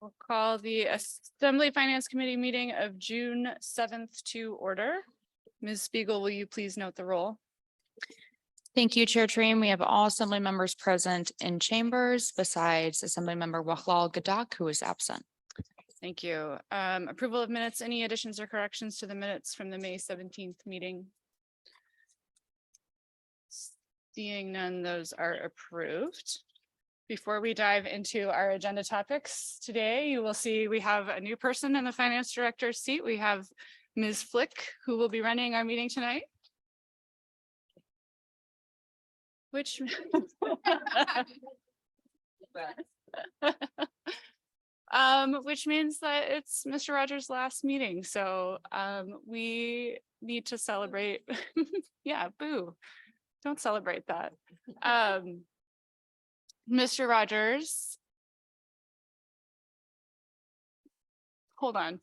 We'll call the Assembly Finance Committee meeting of June 7th to order. Ms. Spiegel, will you please note the roll? Thank you, Chair Treem. We have all Assembly members present in chambers besides Assemblymember Wahlal Gadak, who is absent. Thank you. Approval of minutes, any additions or corrections to the minutes from the May 17th meeting? Seeing none, those are approved. Before we dive into our agenda topics today, you will see we have a new person in the finance director's seat. We have Ms. Flick, who will be running our meeting tonight. Which which means that it's Mr. Rogers' last meeting. So we need to celebrate. Yeah, boo. Don't celebrate that. Mr. Rogers. Hold on.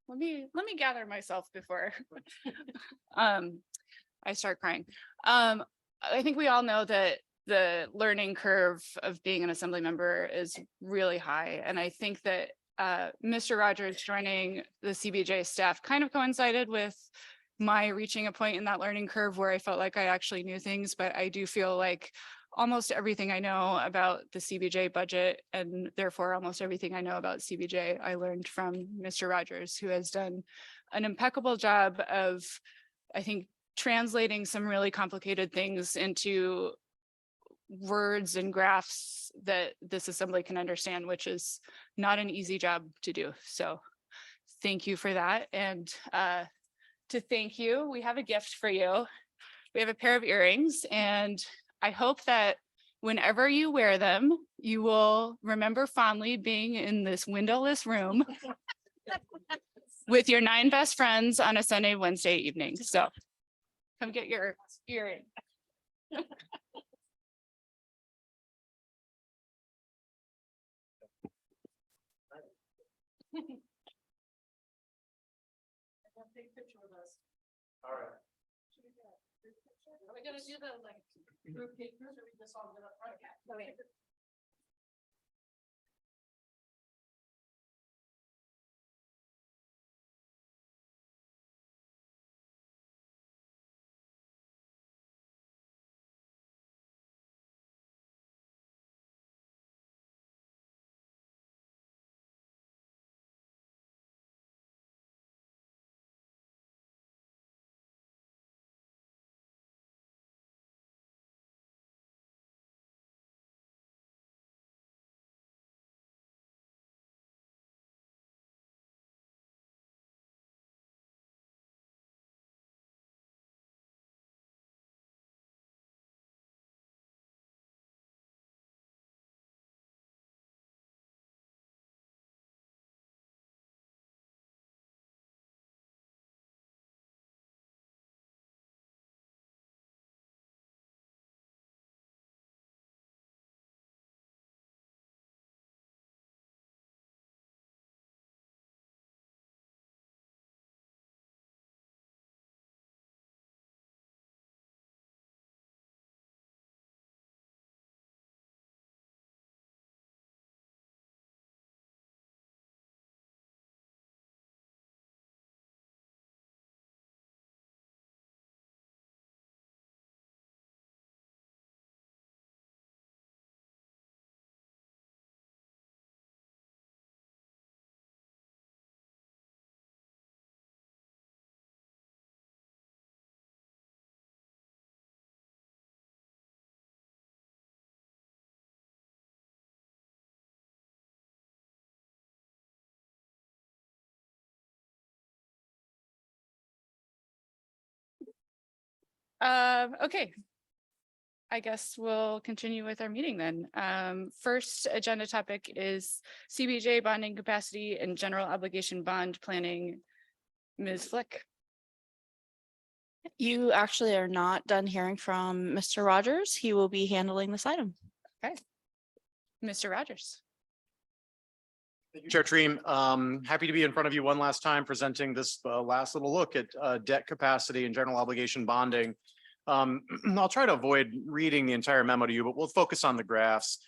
Let me gather myself before I start crying. I think we all know that the learning curve of being an assembly member is really high. And I think that Mr. Rogers joining the CBJ staff kind of coincided with my reaching a point in that learning curve where I felt like I actually knew things, but I do feel like almost everything I know about the CBJ budget, and therefore almost everything I know about CBJ, I learned from Mr. Rogers, who has done an impeccable job of, I think, translating some really complicated things into words and graphs that this assembly can understand, which is not an easy job to do. So thank you for that. And to thank you, we have a gift for you. We have a pair of earrings, and I hope that whenever you wear them, you will remember fondly being in this windowless room with your 9 best friends on a Sunday, Wednesday evening. So come get your earring. Take a picture with us. All right. Are we gonna do the like group pictures, or we just all get up front? Okay. Okay. I guess we'll continue with our meeting then. First agenda topic is CBJ bonding capacity and general obligation bond planning. Ms. Flick. You actually are not done hearing from Mr. Rogers. He will be handling this item. Mr. Rogers. Chair Treem, happy to be in front of you one last time, presenting this last little look at debt capacity and general obligation bonding. I'll try to avoid reading the entire memo to you, but we'll focus on the graphs.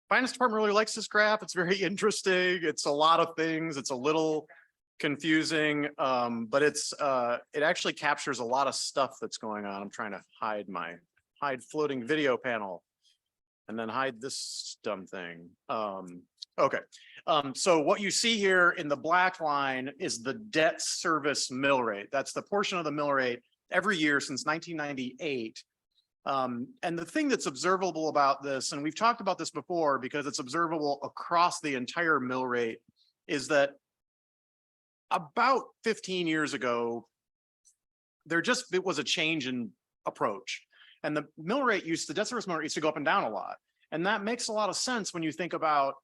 Finance department really likes this graph. It's very interesting. It's a lot of things. It's a little confusing, but it actually captures a lot of stuff that's going on. I'm trying to hide floating video panel and then hide this dumb thing. Okay. So what you see here in the black line is the debt service mill rate. That's the portion of the mill rate every year since 1998. And the thing that's observable about this, and we've talked about this before because it's observable across the entire mill rate, is that about 15 years ago, it was a change in approach. And the debt service mill rate used to go up and down a lot. And that makes a lot of sense when you think about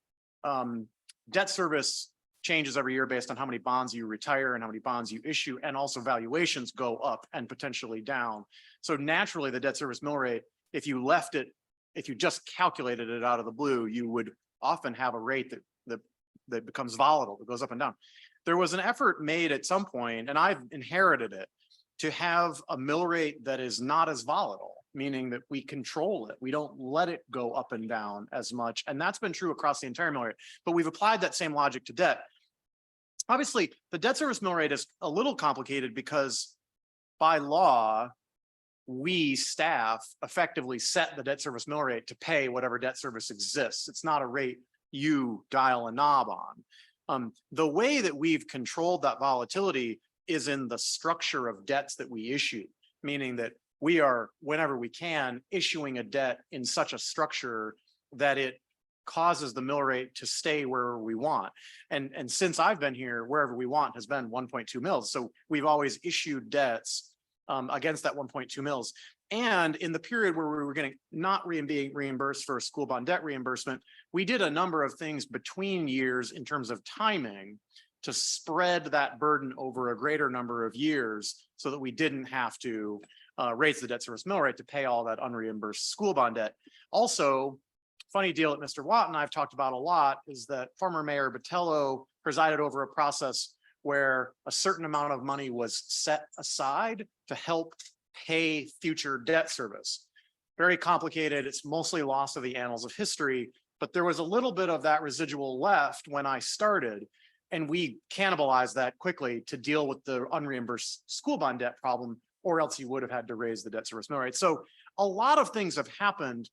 debt service changes every year based on how many bonds you retire and how many bonds you issue, and also valuations go up and potentially down. So naturally, the debt service mill rate, if you just calculated it out of the blue, you would often have a rate that becomes volatile, that goes up and down. There was an effort made at some point, and I've inherited it, to have a mill rate that is not as volatile, meaning that we control it. We don't let it go up and down as much. And that's been true across the entire mill rate, but we've applied that same logic to debt. Obviously, the debt service mill rate is a little complicated because by law, we staff effectively set the debt service mill rate to pay whatever debt service exists. It's not a rate you dial a knob on. The way that we've controlled that volatility is in the structure of debts that we issue, meaning that we are, whenever we can, issuing a debt in such a structure that it causes the mill rate to stay where we want. And since I've been here, wherever we want has been 1.2 mils. So we've always issued debts against that 1.2 mils. And in the period where we were getting not being reimbursed for school bond debt reimbursement, we did a number of things between years in terms of timing to spread that burden over a greater number of years so that we didn't have to raise the debt service mill rate to pay all that unreimbursed school bond debt. Also, funny deal that Mr. Watt and I've talked about a lot is that former Mayor Botello presided over a process where a certain amount of money was set aside to help pay future debt service. Very complicated. It's mostly lost to the annals of history, but there was a little bit of that residual left when I started, and we cannibalized that quickly to deal with the unreimbursed school bond debt problem, or else you would have had to raise the debt service mill rate. So a lot of things have happened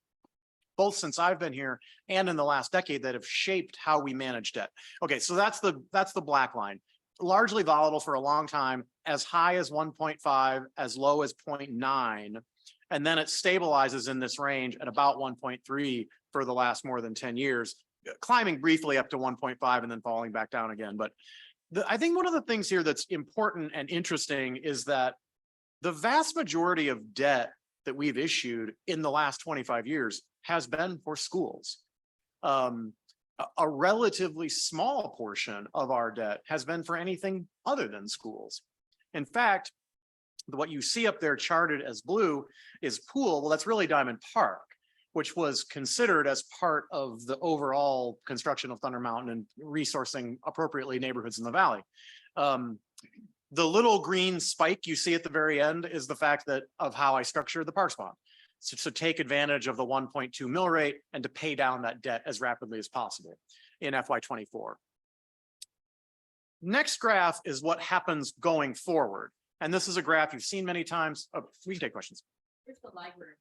both since I've been here and in the last decade that have shaped how we manage debt. Okay, so that's the black line. Largely volatile for a long time, as high as 1.5, as low as 0.9, and then it stabilizes in this range at about 1.3 for the last more than 10 years, climbing briefly up to 1.5 and then falling back down again. But I think one of the things here that's important and interesting is that the vast majority of debt that we've issued in the last 25 years has been for schools. A relatively small portion of our debt has been for anything other than schools. In fact, what you see up there charted as blue is pool. Well, that's really Diamond Park, which was considered as part of the overall construction of Thunder Mountain and resourcing appropriately neighborhoods in the valley. The little green spike you see at the very end is the fact that of how I structured the Parks Bond. So take advantage of the 1.2 mill rate and to pay down that debt as rapidly as possible in FY24. Next graph is what happens going forward. And this is a graph you've seen many times. Oh, we can take questions. Where's the library?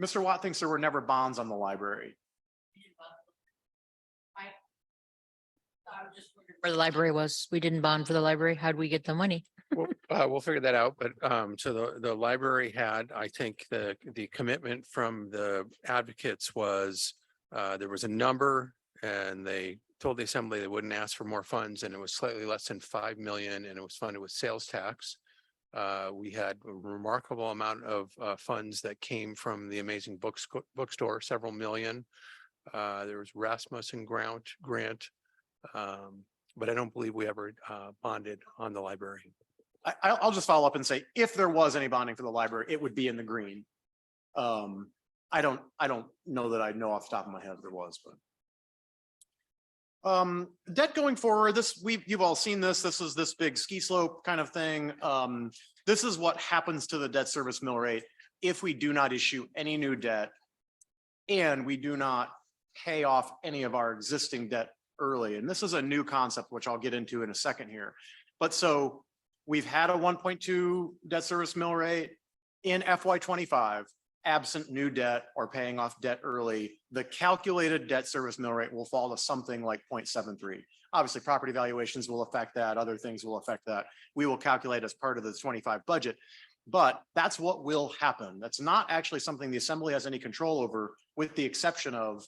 Mr. Watt thinks there were never bonds on the library. Where the library was, we didn't bond for the library. How'd we get the money? We'll figure that out, but so the library had, I think the commitment from the advocates was there was a number and they told the assembly they wouldn't ask for more funds, and it was slightly less than 5 million, and it was funded with sales tax. We had a remarkable amount of funds that came from the Amazing Bookstore, several million. There was Rasmussen grant. But I don't believe we ever bonded on the library. I'll just follow up and say, if there was any bonding for the library, it would be in the green. I don't know that I know off the top of my head if there was, but. Debt going forward, you've all seen this. This is this big ski slope kind of thing. This is what happens to the debt service mill rate if we do not issue any new debt and we do not pay off any of our existing debt early. And this is a new concept, which I'll get into in a second here. But so we've had a 1.2 debt service mill rate in FY25. Absent new debt or paying off debt early, the calculated debt service mill rate will fall to something like 0.73. Obviously, property valuations will affect that. Other things will affect that. We will calculate as part of the 25 budget, but that's what will happen. That's not actually something the assembly has any control over, with the exception of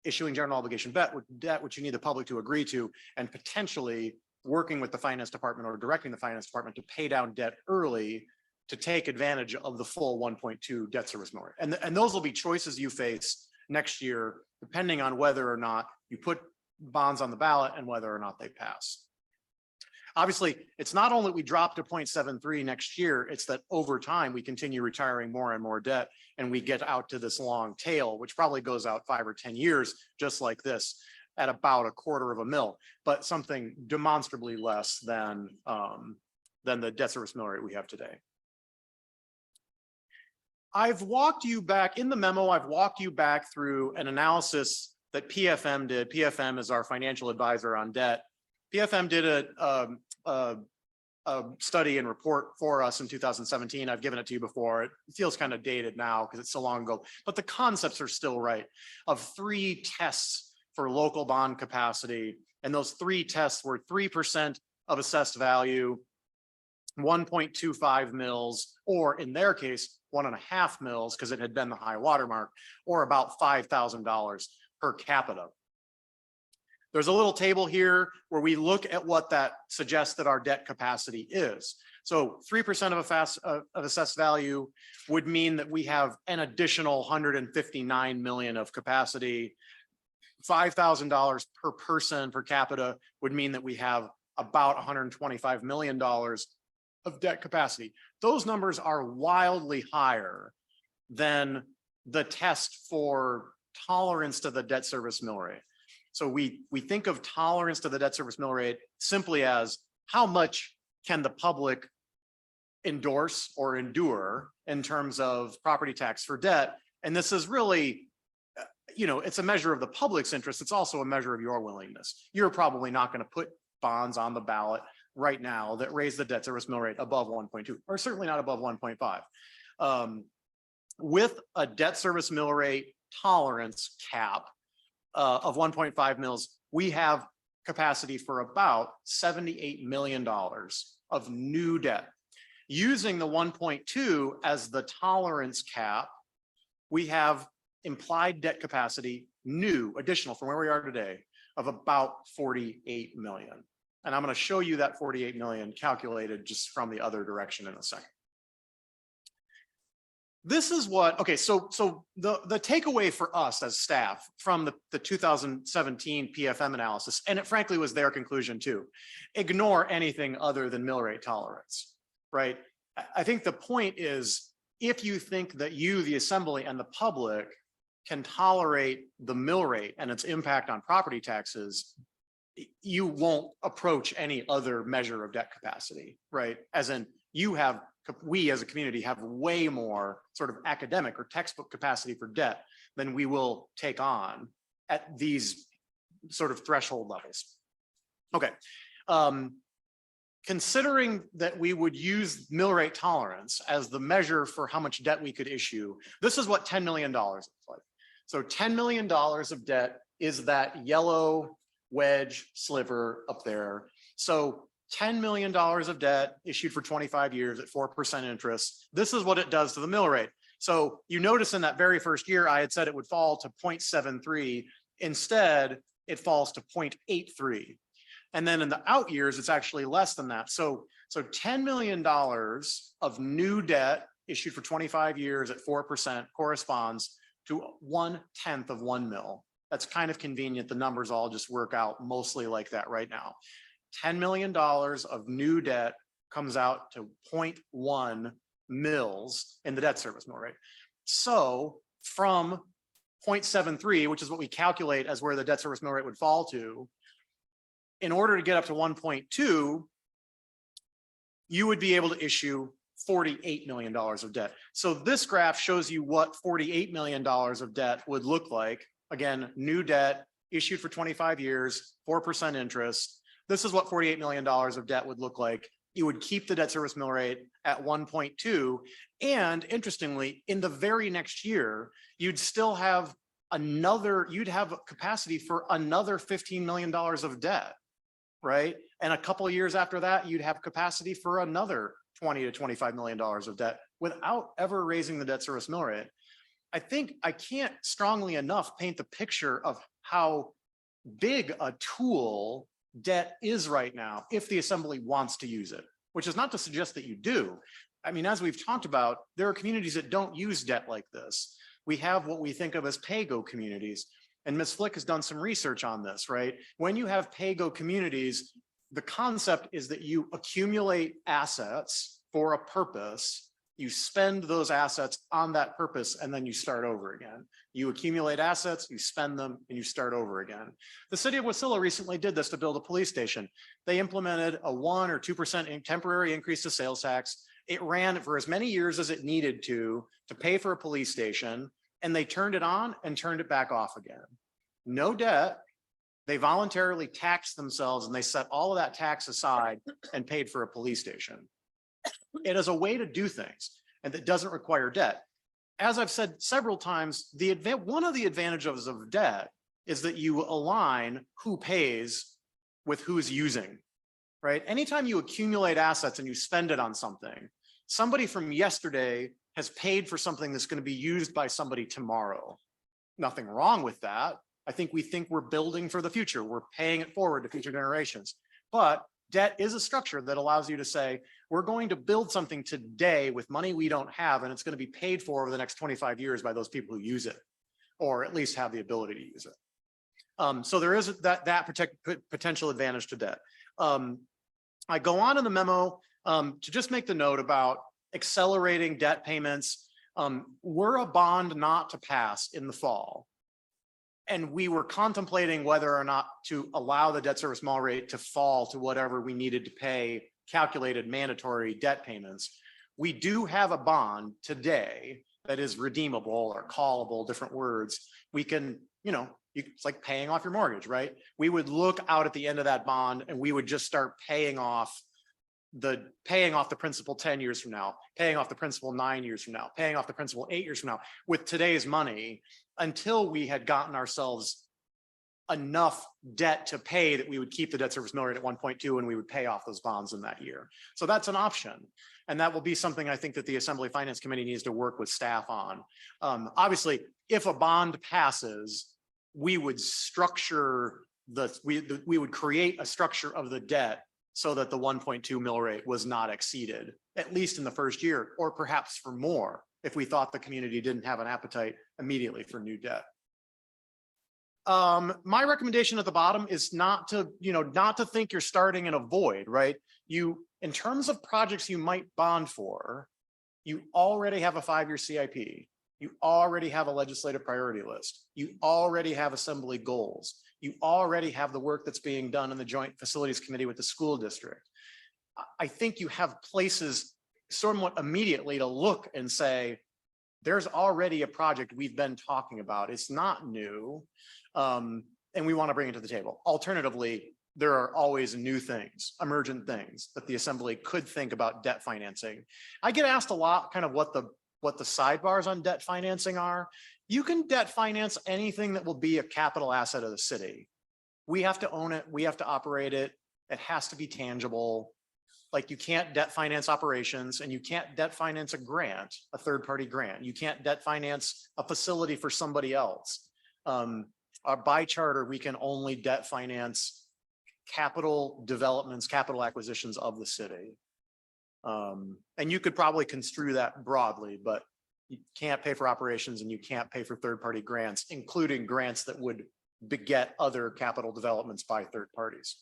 issuing general obligation debt, which you need the public to agree to, and potentially working with the finance department or directing the finance department to pay down debt early to take advantage of the full 1.2 debt service mill rate. And those will be choices you face next year, depending on whether or not you put bonds on the ballot and whether or not they pass. Obviously, it's not only we drop to 0.73 next year, it's that over time we continue retiring more and more debt and we get out to this long tail, which probably goes out 5 or 10 years, just like this, at about $0.25 mil, but something demonstrably less than the debt service mill rate we have today. I've walked you back in the memo. I've walked you back through an analysis that PFM did. PFM is our financial advisor on debt. PFM did a study and report for us in 2017. I've given it to you before. It feels kind of dated now because it's so long ago, but the concepts are still right, of 3 tests for local bond capacity. And those 3 tests were 3% of assessed value, 1.25 mils, or in their case, 1.5 mils, because it had been the high watermark, or about $5,000 per capita. There's a little table here where we look at what that suggests that our debt capacity is. So 3% of assessed value would mean that we have an additional 159 million of capacity. $5,000 per person per capita would mean that we have about $125 million of debt capacity. Those numbers are wildly higher than the test for tolerance to the debt service mill rate. So we think of tolerance to the debt service mill rate simply as how much can the public endorse or endure in terms of property tax for debt. And this is really, it's a measure of the public's interest. It's also a measure of your willingness. You're probably not going to put bonds on the ballot right now that raise the debt service mill rate above 1.2, or certainly not above 1.5. With a debt service mill rate tolerance cap of 1.5 mils, we have capacity for about $78 million of new debt. Using the 1.2 as the tolerance cap, we have implied debt capacity, additional from where we are today, of about 48 million. And I'm going to show you that 48 million calculated just from the other direction in a second. This is what, okay, so the takeaway for us as staff from the 2017 PFM analysis, and it frankly was their conclusion too, ignore anything other than mill rate tolerance, right? I think the point is, if you think that you, the assembly, and the public can tolerate the mill rate and its impact on property taxes, you won't approach any other measure of debt capacity, right? As in, we as a community have way more sort of academic or textbook capacity for debt than we will take on at these sort of threshold levels. Okay. Considering that we would use mill rate tolerance as the measure for how much debt we could issue, this is what $10 million looks like. So $10 million of debt is that yellow wedge sliver up there. So $10 million of debt issued for 25 years at 4% interest. This is what it does to the mill rate. So you notice in that very first year, I had said it would fall to 0.73. Instead, it falls to 0.83. And then in the out years, it's actually less than that. So $10 million of new debt issued for 25 years at 4% corresponds to 1/10 of 1 mil. That's kind of convenient. The numbers all just work out mostly like that right now. $10 million of new debt comes out to 0.1 mils in the debt service mill rate. So from 0.73, which is what we calculate as where the debt service mill rate would fall to in order to get up to 1.2, you would be able to issue $48 million of debt. So this graph shows you what $48 million of debt would look like. Again, new debt issued for 25 years, 4% interest. This is what $48 million of debt would look like. You would keep the debt service mill rate at 1.2. And interestingly, in the very next year, you'd still have you'd have capacity for another $15 million of debt, right? And a couple of years after that, you'd have capacity for another $20 to $25 million of debt without ever raising the debt service mill rate. I think I can't strongly enough paint the picture of how big a tool debt is right now if the assembly wants to use it, which is not to suggest that you do. I mean, as we've talked about, there are communities that don't use debt like this. We have what we think of as PAYGO communities. And Ms. Flick has done some research on this, right? When you have PAYGO communities, the concept is that you accumulate assets for a purpose, you spend those assets on that purpose, and then you start over again. You accumulate assets, you spend them, and you start over again. The city of Wasilla recently did this to build a police station. They implemented a 1 or 2% temporary increase to sales tax. It ran for as many years as it needed to pay for a police station, and they turned it on and turned it back off again. No debt. They voluntarily taxed themselves and they set all of that tax aside and paid for a police station. It is a way to do things and that doesn't require debt. As I've said several times, one of the advantages of debt is that you align who pays with who's using, right? Anytime you accumulate assets and you spend it on something, somebody from yesterday has paid for something that's going to be used by somebody tomorrow. Nothing wrong with that. I think we're building for the future. We're paying it forward to future generations. But debt is a structure that allows you to say, we're going to build something today with money we don't have, and it's going to be paid for over the next 25 years by those people who use it, or at least have the ability to use it. So there is that potential advantage to debt. I go on in the memo to just make the note about accelerating debt payments. We're a bond not to pass in the fall. And we were contemplating whether or not to allow the debt service mill rate to fall to whatever we needed to pay calculated mandatory debt payments. We do have a bond today that is redeemable or callable, different words. We can, it's like paying off your mortgage, right? We would look out at the end of that bond and we would just start paying off the principal 10 years from now, paying off the principal 9 years from now, paying off the principal 8 years from now with today's money, until we had gotten ourselves enough debt to pay that we would keep the debt service mill rate at 1.2 and we would pay off those bonds in that year. So that's an option. And that will be something I think that the Assembly Finance Committee needs to work with staff on. Obviously, if a bond passes, we would we would create a structure of the debt so that the 1.2 mill rate was not exceeded, at least in the first year, or perhaps for more, if we thought the community didn't have an appetite immediately for new debt. My recommendation at the bottom is not to think you're starting in a void, right? In terms of projects you might bond for, you already have a 5-year CIP. You already have a legislative priority list. You already have assembly goals. You already have the work that's being done in the Joint Facilities Committee with the school district. I think you have places somewhat immediately to look and say, there's already a project we've been talking about. It's not new. And we want to bring it to the table. Alternatively, there are always new things, emergent things that the assembly could think about debt financing. I get asked a lot kind of what the sidebars on debt financing are. You can debt finance anything that will be a capital asset of the city. We have to own it. We have to operate it. It has to be tangible. Like you can't debt finance operations and you can't debt finance a grant, a third-party grant. You can't debt finance a facility for somebody else. By charter, we can only debt finance capital developments, capital acquisitions of the city. And you could probably construe that broadly, but you can't pay for operations and you can't pay for third-party grants, including grants that would beget other capital developments by third parties.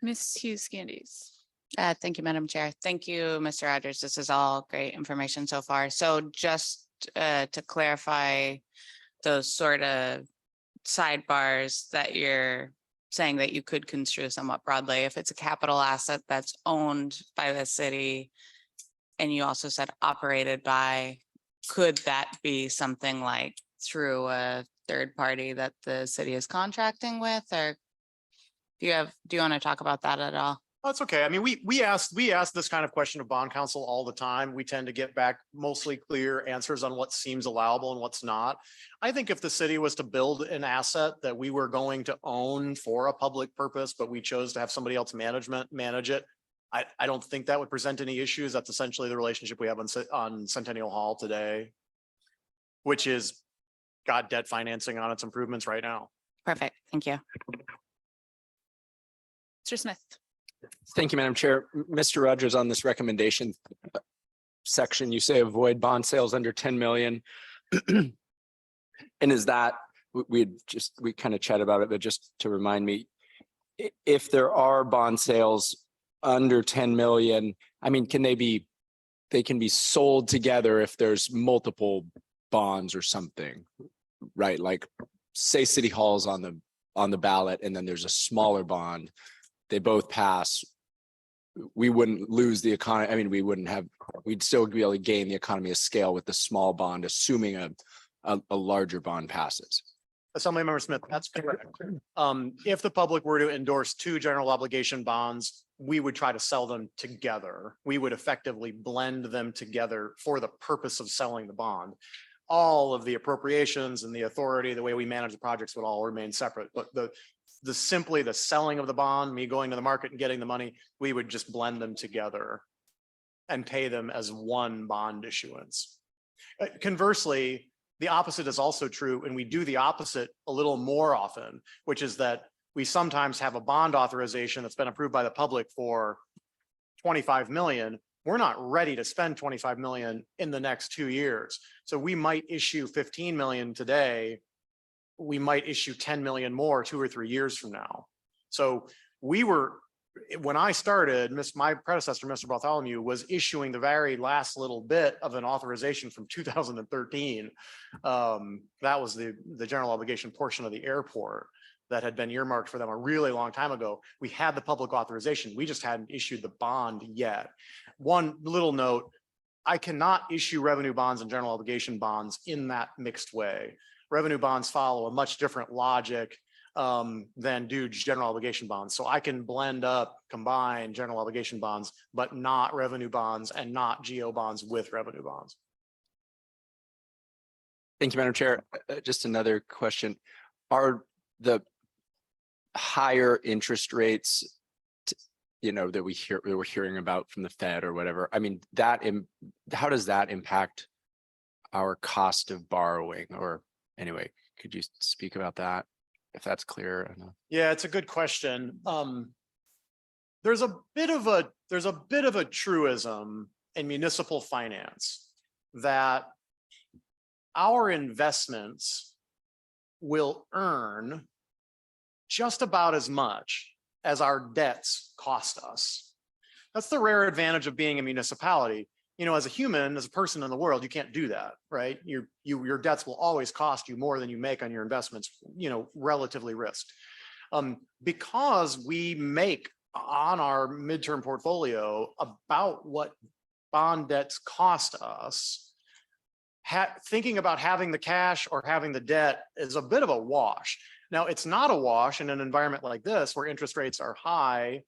Ms. Hughes Candies. Thank you, Madam Chair. Thank you, Mr. Rogers. This is all great information so far. So just to clarify those sort of sidebars that you're saying that you could construe somewhat broadly. If it's a capital asset that's owned by the city, and you also said operated by, could that be something like through a third party that the city is contracting with, or do you want to talk about that at all? That's okay. I mean, we ask this kind of question of bond counsel all the time. We tend to get back mostly clear answers on what seems allowable and what's not. I think if the city was to build an asset that we were going to own for a public purpose, but we chose to have somebody else manage it, I don't think that would present any issues. That's essentially the relationship we have on Centennial Hall today, which is got debt financing on its improvements right now. Perfect. Thank you. Mr. Smith. Thank you, Madam Chair. Mr. Rogers, on this recommendation section, you say avoid bond sales under 10 million. And is that, we kind of chat about it, but just to remind me, if there are bond sales under 10 million, I mean, they can be sold together if there's multiple bonds or something, right? Like say City Hall's on the ballot and then there's a smaller bond. They both pass, we wouldn't lose the economy. I mean, we'd still be able to gain the economy of scale with the small bond, assuming a larger bond passes. Assemblymember Smith, that's correct. If the public were to endorse two general obligation bonds, we would try to sell them together. We would effectively blend them together for the purpose of selling the bond. All of the appropriations and the authority, the way we manage the projects would all remain separate, but simply the selling of the bond, me going to the market and getting the money, we would just blend them together and pay them as one bond issuance. Conversely, the opposite is also true, and we do the opposite a little more often, which is that we sometimes have a bond authorization that's been approved by the public for 25 million. We're not ready to spend 25 million in the next 2 years. So we might issue 15 million today. We might issue 10 million more 2 or 3 years from now. So when I started, my predecessor, Mr. Bartholomew, was issuing the very last little bit of an authorization from 2013. That was the general obligation portion of the airport that had been earmarked for them a really long time ago. We had the public authorization. We just hadn't issued the bond yet. One little note, I cannot issue revenue bonds and general obligation bonds in that mixed way. Revenue bonds follow a much different logic than do general obligation bonds. So I can combine general obligation bonds, but not revenue bonds and not GO bonds with revenue bonds. Thank you, Madam Chair. Just another question. Are the higher interest rates, that we're hearing about from the Fed or whatever, I mean, how does that impact our cost of borrowing? Or anyway, could you speak about that, if that's clear enough? Yeah, it's a good question. There's a bit of a truism in municipal finance that our investments will earn just about as much as our debts cost us. That's the rare advantage of being a municipality. As a human, as a person in the world, you can't do that, right? Your debts will always cost you more than you make on your investments, relatively risked. Because we make on our midterm portfolio about what bond debts cost us, thinking about having the cash or having the debt is a bit of a wash. Now, it's not a wash in an environment like this where interest rates are high,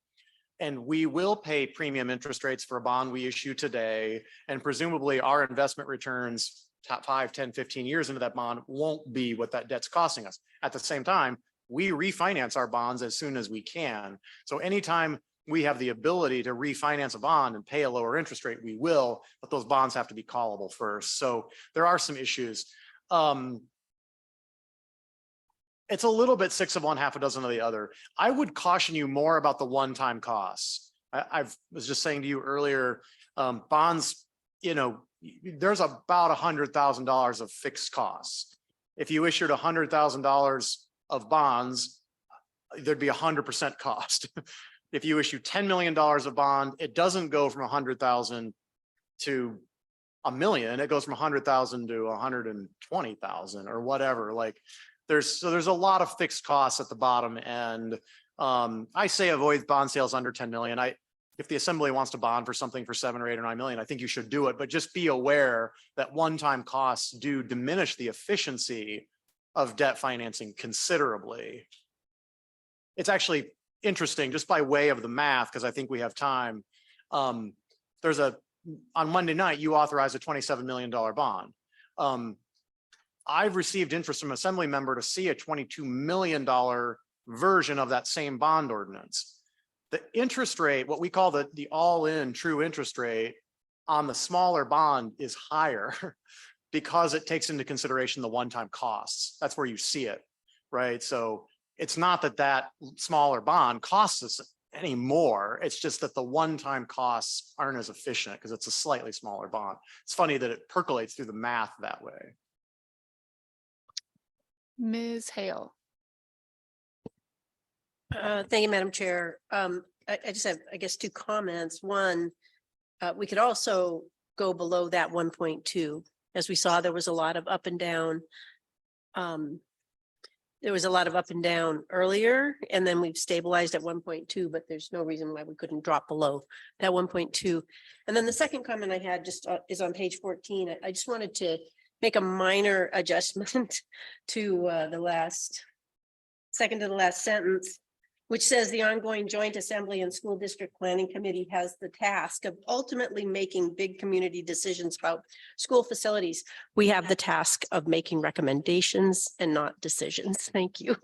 and we will pay premium interest rates for a bond we issue today. And presumably our investment returns top 5, 10, 15 years into that bond won't be what that debt's costing us. At the same time, we refinance our bonds as soon as we can. So anytime we have the ability to refinance a bond and pay a lower interest rate, we will, but those bonds have to be callable first. So there are some issues. It's a little bit 6 of one, half a dozen of the other. I would caution you more about the one-time costs. I was just saying to you earlier, bonds, there's about $100,000 of fixed costs. If you issued $100,000 of bonds, there'd be 100% cost. If you issue $10 million of bond, it doesn't go from 100,000 to $1 million. It goes from 100,000 to 120,000 or whatever. Like, there's a lot of fixed costs at the bottom end. I say avoid bond sales under 10 million. If the assembly wants to bond for something for 7 or 8 or 9 million, I think you should do it, but just be aware that one-time costs do diminish the efficiency of debt financing considerably. It's actually interesting, just by way of the math, because I think we have time. On Monday night, you authorized a $27 million bond. I've received interest from an assembly member to see a $22 million version of that same bond ordinance. The interest rate, what we call the all-in true interest rate on the smaller bond is higher because it takes into consideration the one-time costs. That's where you see it, right? So it's not that smaller bond costs us any more. It's just that the one-time costs aren't as efficient because it's a slightly smaller bond. It's funny that it percolates through the math that way. Ms. Hale. Thank you, Madam Chair. I just have, I guess, 2 comments. One, we could also go below that 1.2. As we saw, there was a lot of up and down. There was a lot of up and down earlier, and then we've stabilized at 1.2, but there's no reason why we couldn't drop below that 1.2. And then the second comment I had just is on page 14. I just wanted to make a minor adjustment to the second to the last sentence, which says the ongoing joint assembly and school district planning committee has the task of ultimately making big community decisions about school facilities. We have the task of making recommendations and not decisions. Thank you.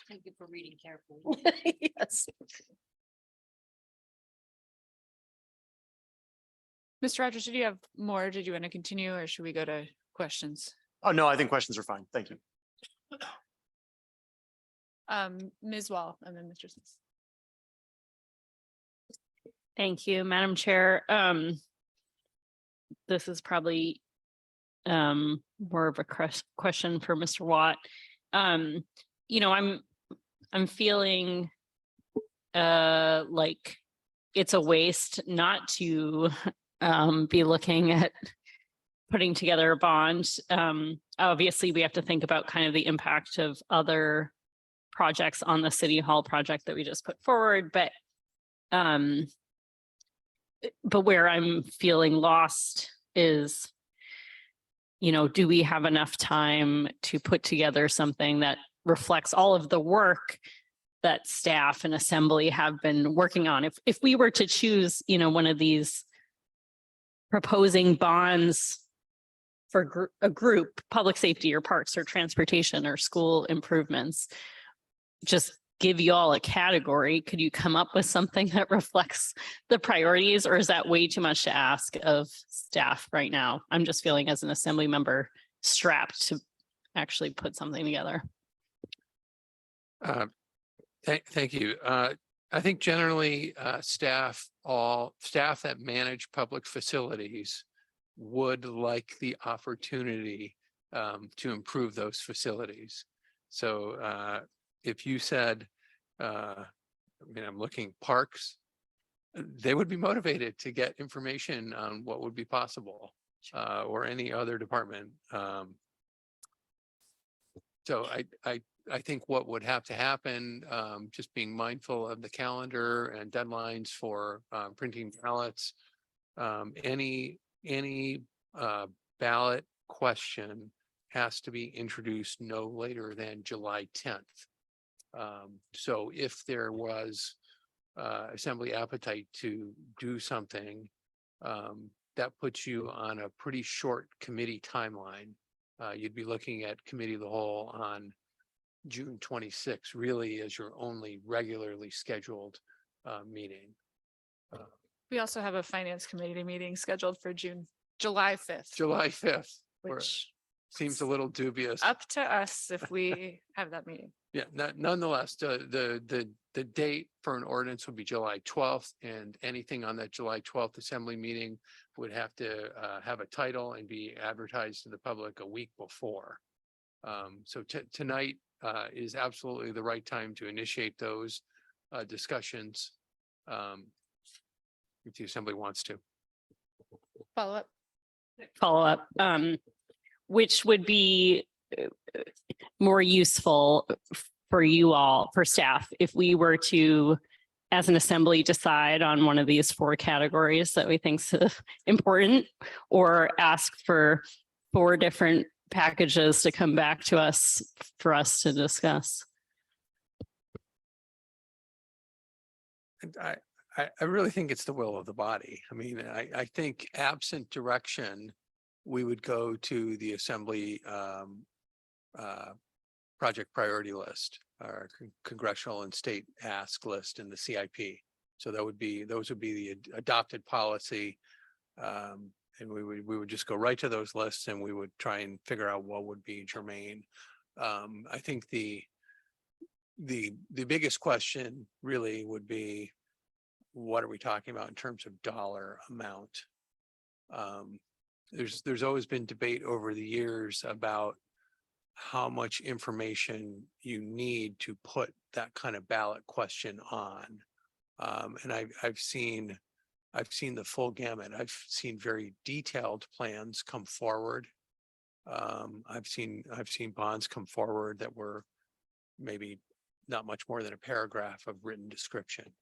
Thank you for reading carefully. Yes. Mr. Rogers, did you have more? Did you want to continue or should we go to questions? Oh, no, I think questions are fine. Thank you. Ms. Wall and then Mr. Smith. Thank you, Madam Chair. This is probably more of a question for Mr. Watt. You know, I'm feeling like it's a waste not to be looking at putting together a bond. Obviously, we have to think about kind of the impact of other projects on the City Hall project that we just put forward, but where I'm feeling lost is, you know, do we have enough time to put together something that reflects all of the work that staff and assembly have been working on? If we were to choose, you know, one of these proposing bonds for a group, public safety or parks or transportation or school improvements, just give you all a category, could you come up with something that reflects the priorities, or is that way too much to ask of staff right now? I'm just feeling as an assembly member strapped to actually put something together. Thank you. I think generally staff that manage public facilities would like the opportunity to improve those facilities. So if you said, I mean, I'm looking parks, they would be motivated to get information on what would be possible, or any other department. So I think what would have to happen, just being mindful of the calendar and deadlines for printing ballots, any ballot question has to be introduced no later than July 10th. So if there was assembly appetite to do something, that puts you on a pretty short committee timeline. You'd be looking at committee of the whole on June 26th, really as your only regularly scheduled meeting. We also have a finance committee meeting scheduled for July 5th. July 5th, Which seems a little dubious. up to us if we have that meeting. Yeah, nonetheless, the date for an ordinance would be July 12th, and anything on that July 12th assembly meeting would have to have a title and be advertised to the public a week before. So tonight is absolutely the right time to initiate those discussions. If the assembly wants to. Follow up. Which would be more useful for you all, for staff, if we were to, as an assembly, decide on one of these 4 categories that we think's important, or ask for 4 different packages to come back to us for us to discuss? And I really think it's the will of the body. I mean, I think absent direction, we would go to the assembly project priority list, or congressional and state ask list in the CIP. So those would be the adopted policy. And we would just go right to those lists and we would try and figure out what would be germane. I think the biggest question really would be, what are we talking about in terms of dollar amount? There's always been debate over the years about how much information you need to put that kind of ballot question on. And I've seen the full gamut. I've seen very detailed plans come forward. I've seen bonds come forward that were maybe not much more than a paragraph of written description.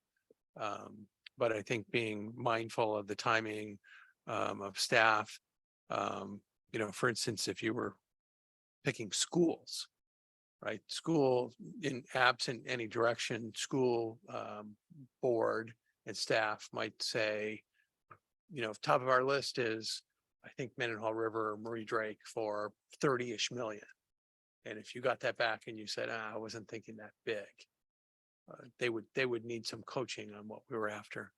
But I think being mindful of the timing of staff, for instance, if you were picking schools, right? School, in absent any direction, school board and staff might say, top of our list is, I think, Mendenhall River or Marie Drake for 30-ish million. And if you got that back and you said, I wasn't thinking that big, they would need some coaching on what we were after.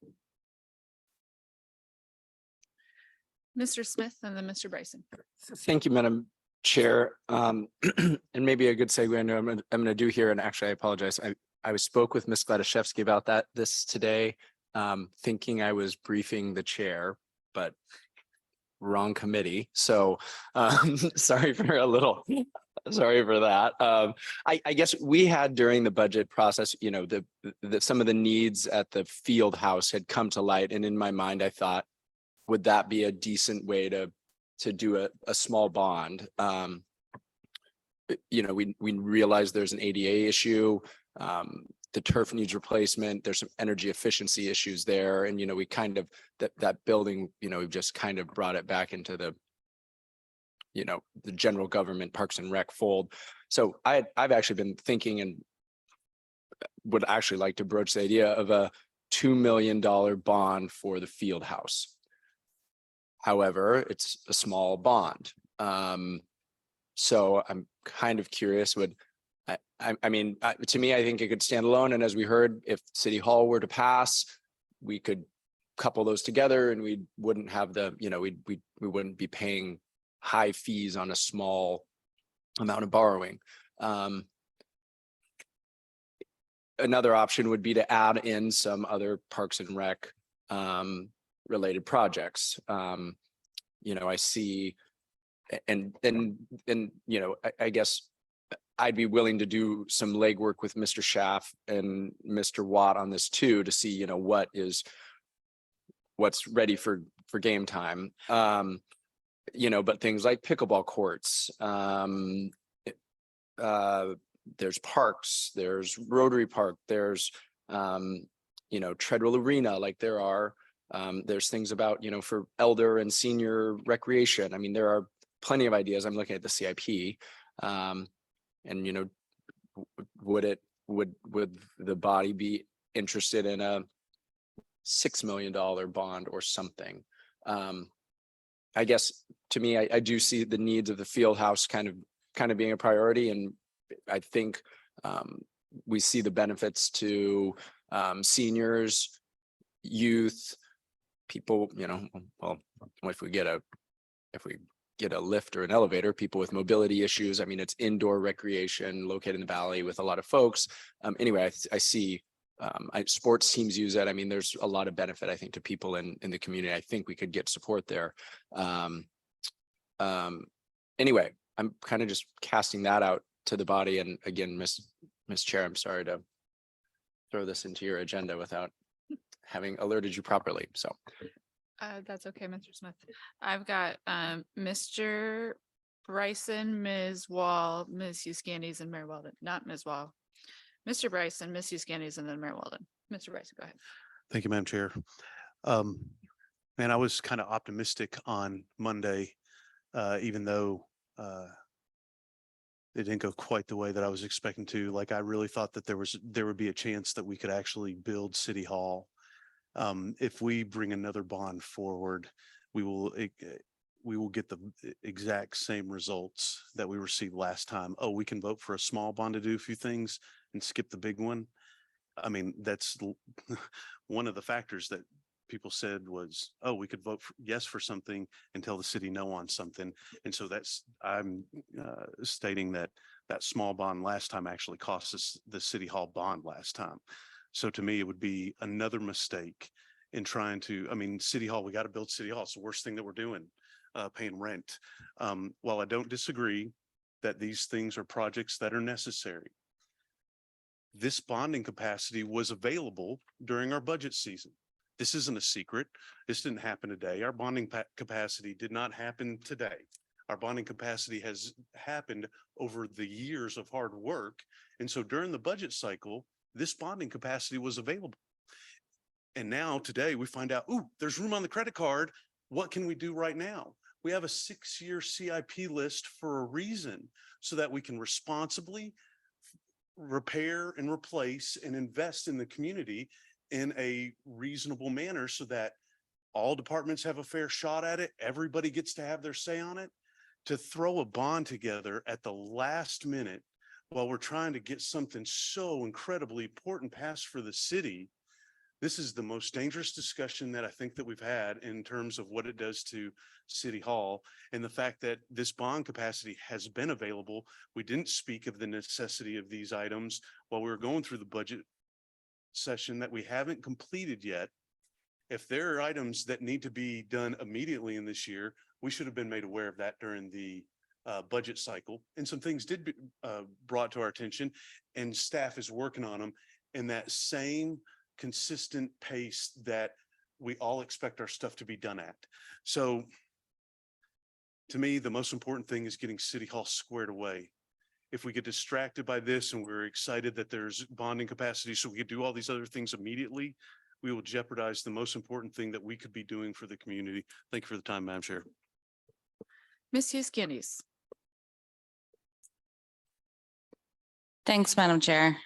Mr. Smith and then Mr. Bryson. Thank you, Madam Chair. And maybe a good segue into I'm going to do here. And actually, I apologize. I spoke with Ms. Gladaszewski about this today, thinking I was briefing the chair, but wrong committee. So sorry for that. I guess we had during the budget process, some of the needs at the field house had come to light. And in my mind, I thought, would that be a decent way to do a small bond? We realize there's an ADA issue. The turf needs replacement. There's some energy efficiency issues there. And, we kind of, that building, we've just kind of brought it back into the general government Parks and Rec fold. So I've actually been thinking and would actually like to broach the idea of a $2 million bond for the field house. However, it's a small bond. So I'm kind of curious, to me, I think it could stand alone. And as we heard, if City Hall were to pass, we could couple those together and we wouldn't have we wouldn't be paying high fees on a small amount of borrowing. Another option would be to add in some other Parks and Rec related projects. I see, and I guess I'd be willing to do some legwork with Mr. Schaff and Mr. Watt on this too, to see, what's ready for game time. But things like pickleball courts, there's parks, there's Rotary Park, there's, Treadwell Arena, like there are. There's things about, for elder and senior recreation. I mean, there are plenty of ideas. I'm looking at the CIP. And, would the body be interested in a $6 million bond or something? I guess to me, I do see the needs of the field house kind of being a priority. And I think we see the benefits to seniors, youth, people, well, if we get a lift or an elevator, people with mobility issues. I mean, it's indoor recreation located in the valley with a lot of folks. Anyway, I see sports teams use it. I mean, there's a lot of benefit, I think, to people in the community. I think we could get support there. Anyway, I'm kind of just casting that out to the body. And again, Ms. Chair, I'm sorry to throw this into your agenda without having alerted you properly. So That's okay, Mr. Smith. I've got Mr. Bryson, Ms. Wall, Ms. Huskandis, and Mayor Weldon, not Ms. Wall. Mr. Bryson, Ms. Huskandis, and then Mayor Weldon. Mr. Bryson, go ahead. Thank you, Madam Chair. Um, Man, I was kind of optimistic on Monday, even though it didn't go quite the way that I was expecting to. Like, I really thought that there would be a chance that we could actually build City Hall. If we bring another bond forward, we will get the exact same results that we received last time. Oh, we can vote for a small bond to do a few things and skip the big one. I mean, that's one of the factors that people said was, oh, we could vote yes for something and tell the city no on something. And so I'm stating that small bond last time actually cost us the City Hall bond last time. So to me, it would be another mistake in trying to, I mean, City Hall, we got to build City Hall. It's the worst thing that we're doing, paying rent. While I don't disagree that these things are projects that are necessary, this bonding capacity was available during our budget season. This isn't a secret. This didn't happen today. Our bonding capacity did not happen today. Our bonding capacity has happened over the years of hard work. And so during the budget cycle, this bonding capacity was available. And now today we find out, ooh, there's room on the credit card. What can we do right now? We have a 6-year CIP list for a reason, so that we can responsibly repair and replace and invest in the community in a reasonable manner, so that all departments have a fair shot at it. Everybody gets to have their say on it. To throw a bond together at the last minute while we're trying to get something so incredibly important passed for the city, this is the most dangerous discussion that I think that we've had in terms of what it does to City Hall, and the fact that this bond capacity has been available. We didn't speak of the necessity of these items while we were going through the budget session that we haven't completed yet. If there are items that need to be done immediately in this year, we should have been made aware of that during the budget cycle. And some things did be brought to our attention, and staff is working on them in that same consistent pace that we all expect our stuff to be done at. So to me, the most important thing is getting City Hall squared away. If we get distracted by this and we're excited that there's bonding capacity so we could do all these other things immediately, we will jeopardize the most important thing that we could be doing for the community. Thank you for the time, Madam Chair. Ms. Huskandis. Thanks, Madam Chair.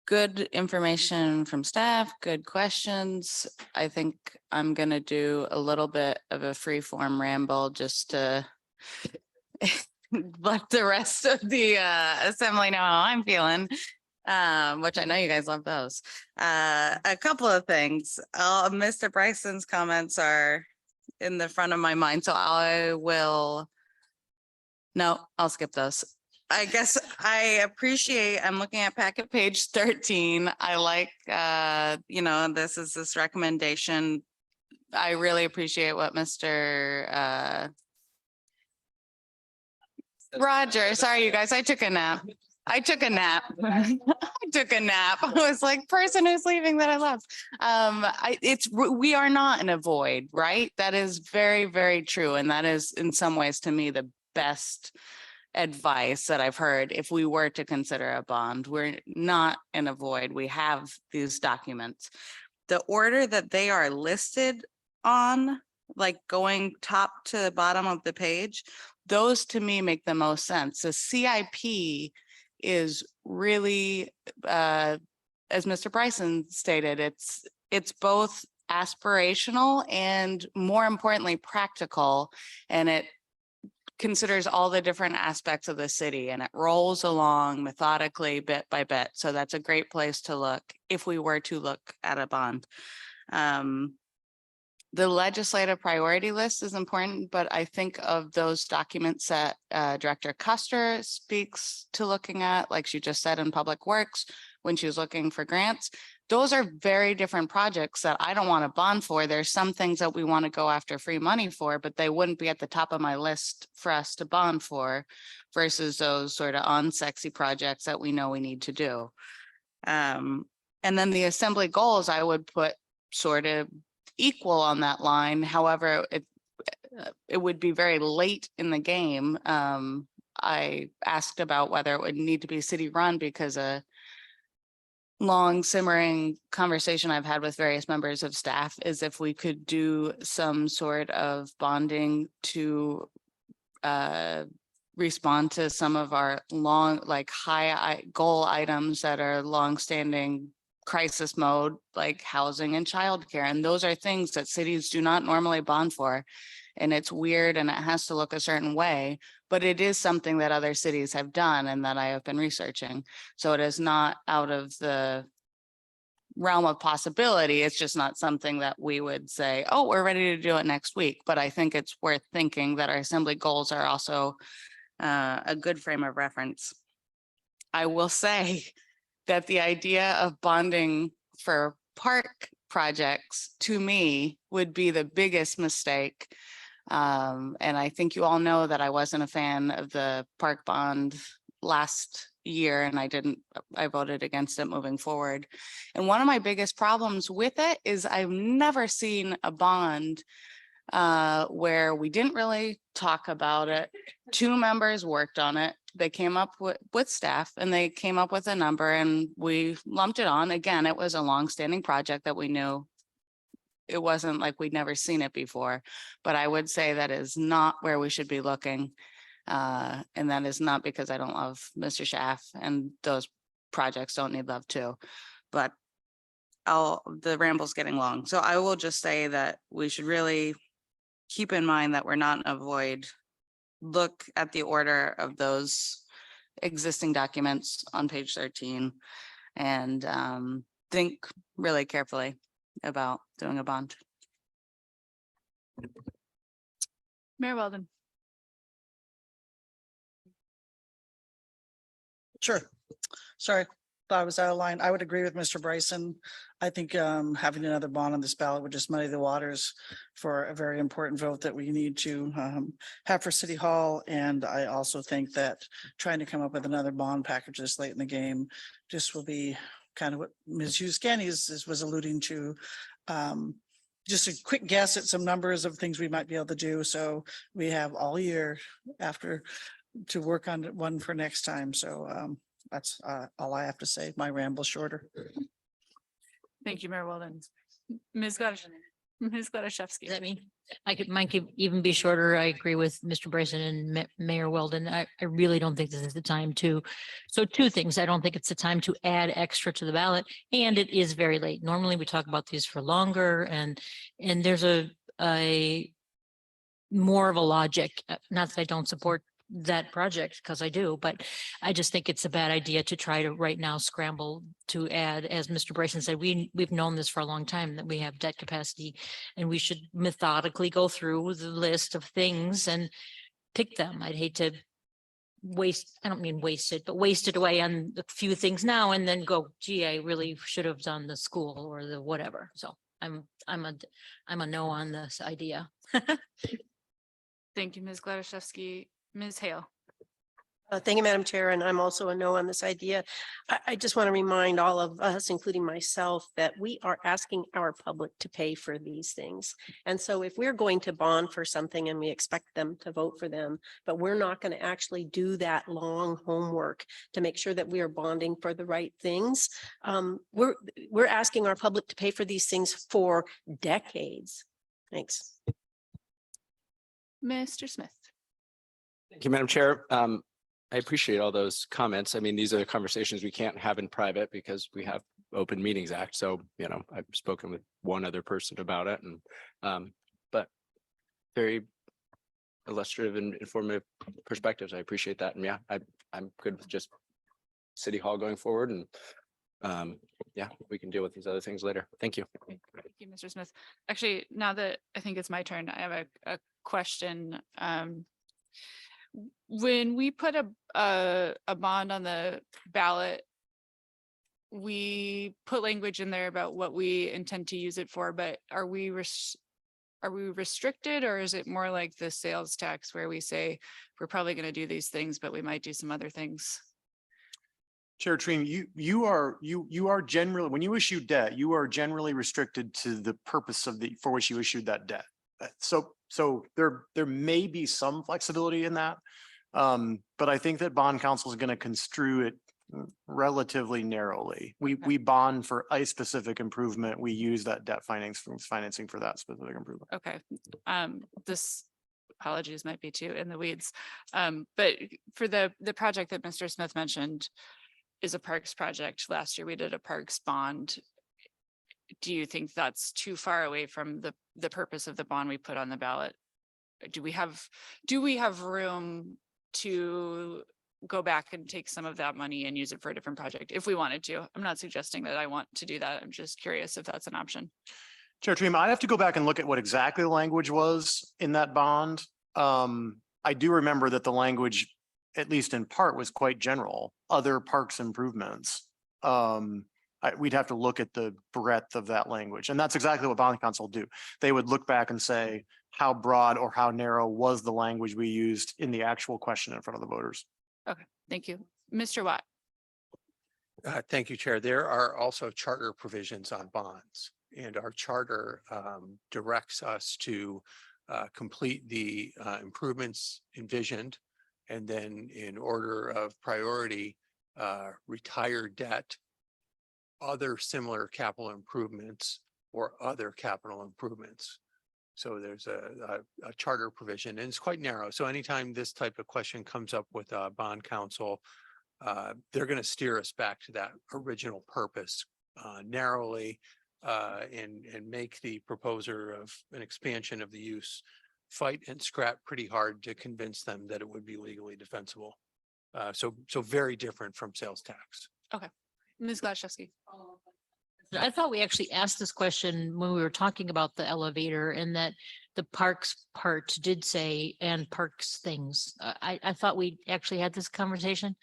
Good information from staff, good questions. I think I'm going to do a little bit of a free form ramble just to let the rest of the assembly know how I'm feeling, which I know you guys love those. A couple of things. Mr. Bryson's comments are in the front of my mind, so I'll skip those. I guess I'm looking at packet page 13. I like, this recommendation. I really appreciate what Mr. Roger, sorry, you guys, I took a nap. I was like, person who's leaving that I love. We are not in a void, right? That is very, very true. And that is in some ways to me the best advice that I've heard. If we were to consider a bond, we're not in a void. We have these documents. The order that they are listed on, like going top to the bottom of the page, those to me make the most sense. The CIP is really, as Mr. Bryson stated, it's both aspirational and more importantly, practical. And it considers all the different aspects of the city, and it rolls along methodically bit by bit. So that's a great place to look if we were to look at a bond. The legislative priority list is important, but I think of those documents that Director Custer speaks to looking at, like she just said in Public Works, when she was looking for grants. Those are very different projects that I don't want to bond for. There's some things that we want to go after free money for, but they wouldn't be at the top of my list for us to bond for versus those sort of unsexy projects that we know we need to do. And then the assembly goals, I would put sort of equal on that line. However, it would be very late in the game. I asked about whether it would need to be city run because a long simmering conversation I've had with various members of staff is if we could do some sort of bonding to respond to some of our long, like goal items that are longstanding crisis mode, like housing and childcare. And those are things that cities do not normally bond for. And it's weird and it has to look a certain way, but it is something that other cities have done and that I have been researching. So it is not out of the realm of possibility. It's just not something that we would say, oh, we're ready to do it next week. But I think it's worth thinking that our assembly goals are also a good frame of reference. I will say that the idea of bonding for park projects to me would be the biggest mistake. And I think you all know that I wasn't a fan of the park bond last year and I voted against it moving forward. And one of my biggest problems with it is I've never seen a bond where we didn't really talk about it. 2 members worked on it. They came up with staff and they came up with a number and we lumped it on. Again, it was a longstanding project that we knew. It wasn't like we'd never seen it before, but I would say that is not where we should be looking. And that is not because I don't love Mr. Schaff and those projects don't need love too, but the ramble's getting long. So I will just say that we should really keep in mind that we're not in a void. Look at the order of those existing documents on page 13 and think really carefully about doing a bond. Mayor Weldon. Sure. Sorry, thought I was out of line. I would agree with Mr. Bryson. I think having another bond on this ballot would just muddy the waters for a very important vote that we need to have for City Hall. And I also think that trying to come up with another bond package this late in the game just will be kind of what Ms. Hughes Canny was alluding to. Just a quick guess at some numbers of things we might be able to do. So we have all year after to work on one for next time. So that's all I have to say. My ramble's shorter. Thank you, Mayor Weldon. Ms. Gladys-Shevsky. Is that me? Mine could even be shorter. I agree with Mr. Bryson and Mayor Weldon. I really don't think this is the time to. So 2 things. I don't think it's the time to add extra to the ballot, and it is very late. Normally we talk about these for longer, and there's a more of a logic. Not that I don't support that project, because I do, but I just think it's a bad idea to try to right now scramble to add, as Mr. Bryson said, we've known this for a long time that we have debt capacity, and we should methodically go through the list of things and pick them. I'd hate to waste, I don't mean waste it, but waste it away on a few things now and then go, gee, I really should have done the school or the whatever. So I'm a no on this idea. Thank you, Ms. Gladys-Shevsky. Ms. Hale. Thank you, Madam Chair, and I'm also a no on this idea. I just want to remind all of us, including myself, that we are asking our public to pay for these things. And so if we're going to bond for something and we expect them to vote for them, but we're not going to actually do that long homework to make sure that we are bonding for the right things, we're asking our public to pay for these things for decades. Thanks. Mr. Smith. Thank you, Madam Chair. I appreciate all those comments. I mean, these are the conversations we can't have in private because we have Open Meetings Act. So, you know, I've spoken with one other person about it and, but very illustrative and informative perspectives. I appreciate that. And yeah, I'm good with just City Hall going forward and yeah, we can deal with these other things later. Thank you. Thank you, Mr. Smith. Actually, now that I think it's my turn, I have a question. When we put a bond on the ballot, we put language in there about what we intend to use it for, but are we restricted, or is it more like the sales tax where we say we're probably going to do these things, but we might do some other things? Chair Treen, you are generally, when you issue debt, you are generally restricted to the purpose for which you issued that debt. So So there may be some flexibility in that. But I think that bond counsel is going to construe it relatively narrowly. We bond for a specific improvement. We use that debt financing for that specific improvement. Okay, this apologies might be too in the weeds. But for the project that Mr. Smith mentioned is a parks project. Last year we did a parks bond. Do you think that's too far away from the purpose of the bond we put on the ballot? Do we have room to go back and take some of that money and use it for a different project if we wanted to? I'm not suggesting that I want to do that. I'm just curious if that's an option. Chair Trima, I'd have to go back and look at what exactly the language was in that bond. I do remember that the language, at least in part, was quite general, other parks improvements. We'd have to look at the breadth of that language. And that's exactly what bond counsel do. They would look back and say, how broad or how narrow was the language we used in the actual question in front of the voters? Okay, thank you. Mr. Watt. Thank you, Chair. There are also charter provisions on bonds, and our charter directs us to complete the improvements envisioned, and then in order of priority, retire debt, other similar capital improvements, or other capital improvements. So there's a charter provision, and it's quite narrow. So anytime this type of question comes up with bond counsel, they're going to steer us back to that original purpose narrowly, and make the proposer of an expansion of the use fight and scrap pretty hard to convince them that it would be legally defensible. So very different from sales tax. Okay, Ms. Glaszewski. I thought we actually asked this question when we were talking about the elevator, and that the parks part did say and parks things. I thought we actually had this conversation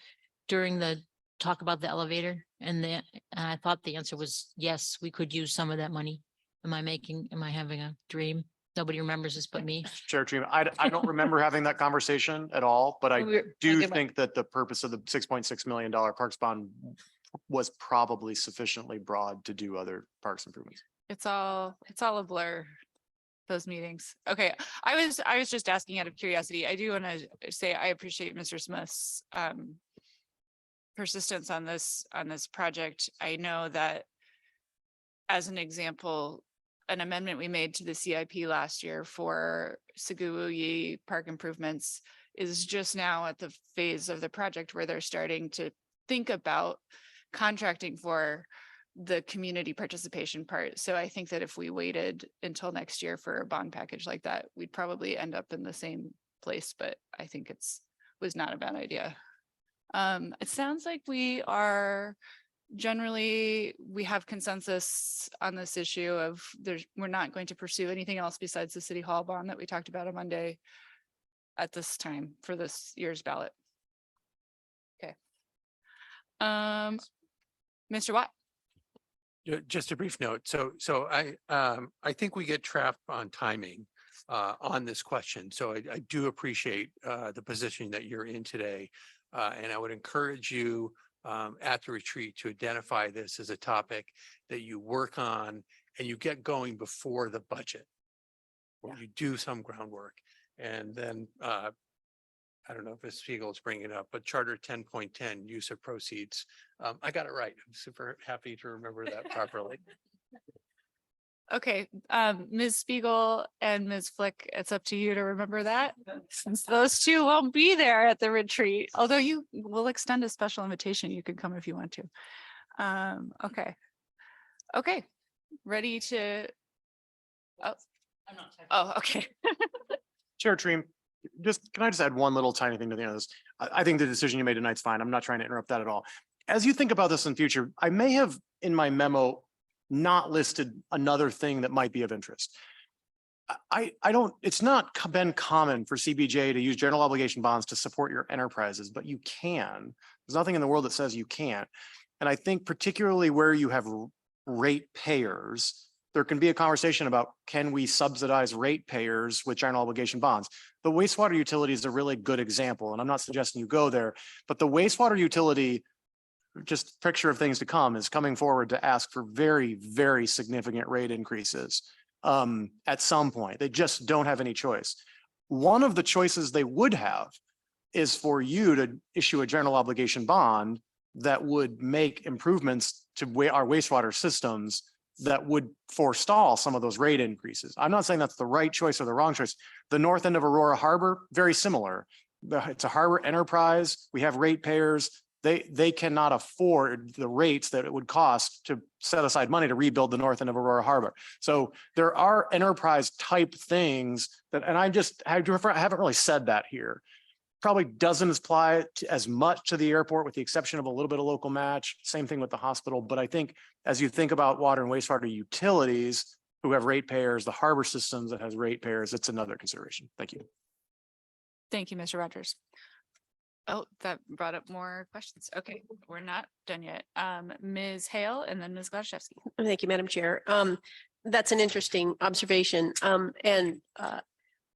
during the talk about the elevator, and I thought the answer was yes, we could use some of that money. Am I having a dream? Nobody remembers this but me. Chair Trima, I don't remember having that conversation at all, but I We were do talking about- think that the purpose of the $6.6 million parks bond was probably sufficiently broad to do other parks improvements. It's all a blur, those meetings. Okay, I was just asking out of curiosity. I do want to say I appreciate Mr. Smith's persistence on this project. I know that, as an example, an amendment we made to the CIP last year for Seguyi Park improvements is just now at the phase of the project where they're starting to think about contracting for the community participation part. So I think that if we waited until next year for a bond package like that, we'd probably end up in the same place, but I think was not a bad idea. It sounds like we have consensus on this issue of we're not going to pursue anything else besides the City Hall bond that we talked about on Monday at this time for this year's ballot. Okay. Mr. Watt. Just a brief note. So I think we get trapped on timing on this question. So I do appreciate the position that you're in today. And I would encourage you at the retreat to identify this as a topic that you work on and you get going before the budget. Where you do some groundwork. And then I don't know if Ms. Spiegel is bringing it up, but Charter 10.10, use of proceeds. I got it right. I'm super happy to remember that properly. Okay, Ms. Spiegel and Ms. Flick, it's up to you to remember that, since those two won't be there at the retreat, although you will extend a special invitation. You can come if you want to. Okay, ready to, okay. Chair Trima, can I just add one little tiny thing to the end of this? I think the decision you made tonight's fine. I'm not trying to interrupt that at all. As you think about this in future, I may have in my memo not listed another thing that might be of interest. It's not been common for CBJ to use general obligation bonds to support your enterprises, but you can. There's nothing in the world that says you can't. And I think particularly where you have rate payers, there can be a conversation about, can we subsidize rate payers with general obligation bonds? The wastewater utility is a really good example, and I'm not suggesting you go there, but the wastewater utility, just picture of things to come, is coming forward to ask for very, very significant rate increases. at some point. They just don't have any choice. One of the choices they would have is for you to issue a general obligation bond that would make improvements to our wastewater systems that would forestall some of those rate increases. I'm not saying that's the right choice or the wrong choice. The north end of Aurora Harbor, very similar. It's a harbor enterprise. We have ratepayers. They cannot afford the rates that it would cost to set aside money to rebuild the north end of Aurora Harbor. So there are enterprise type things that, and I haven't really said that here. Probably doesn't apply as much to the airport with the exception of a little bit of local match. Same thing with the hospital. But I think as you think about water and wastewater utilities who have ratepayers, the harbor systems that has ratepayers, it's another consideration. Thank you. Thank you, Mr. Rogers. Oh, that brought up more questions. Okay, we're not done yet. Ms. Hale and then Ms. Gladszewski. Thank you, Madam Chair. That's an interesting observation.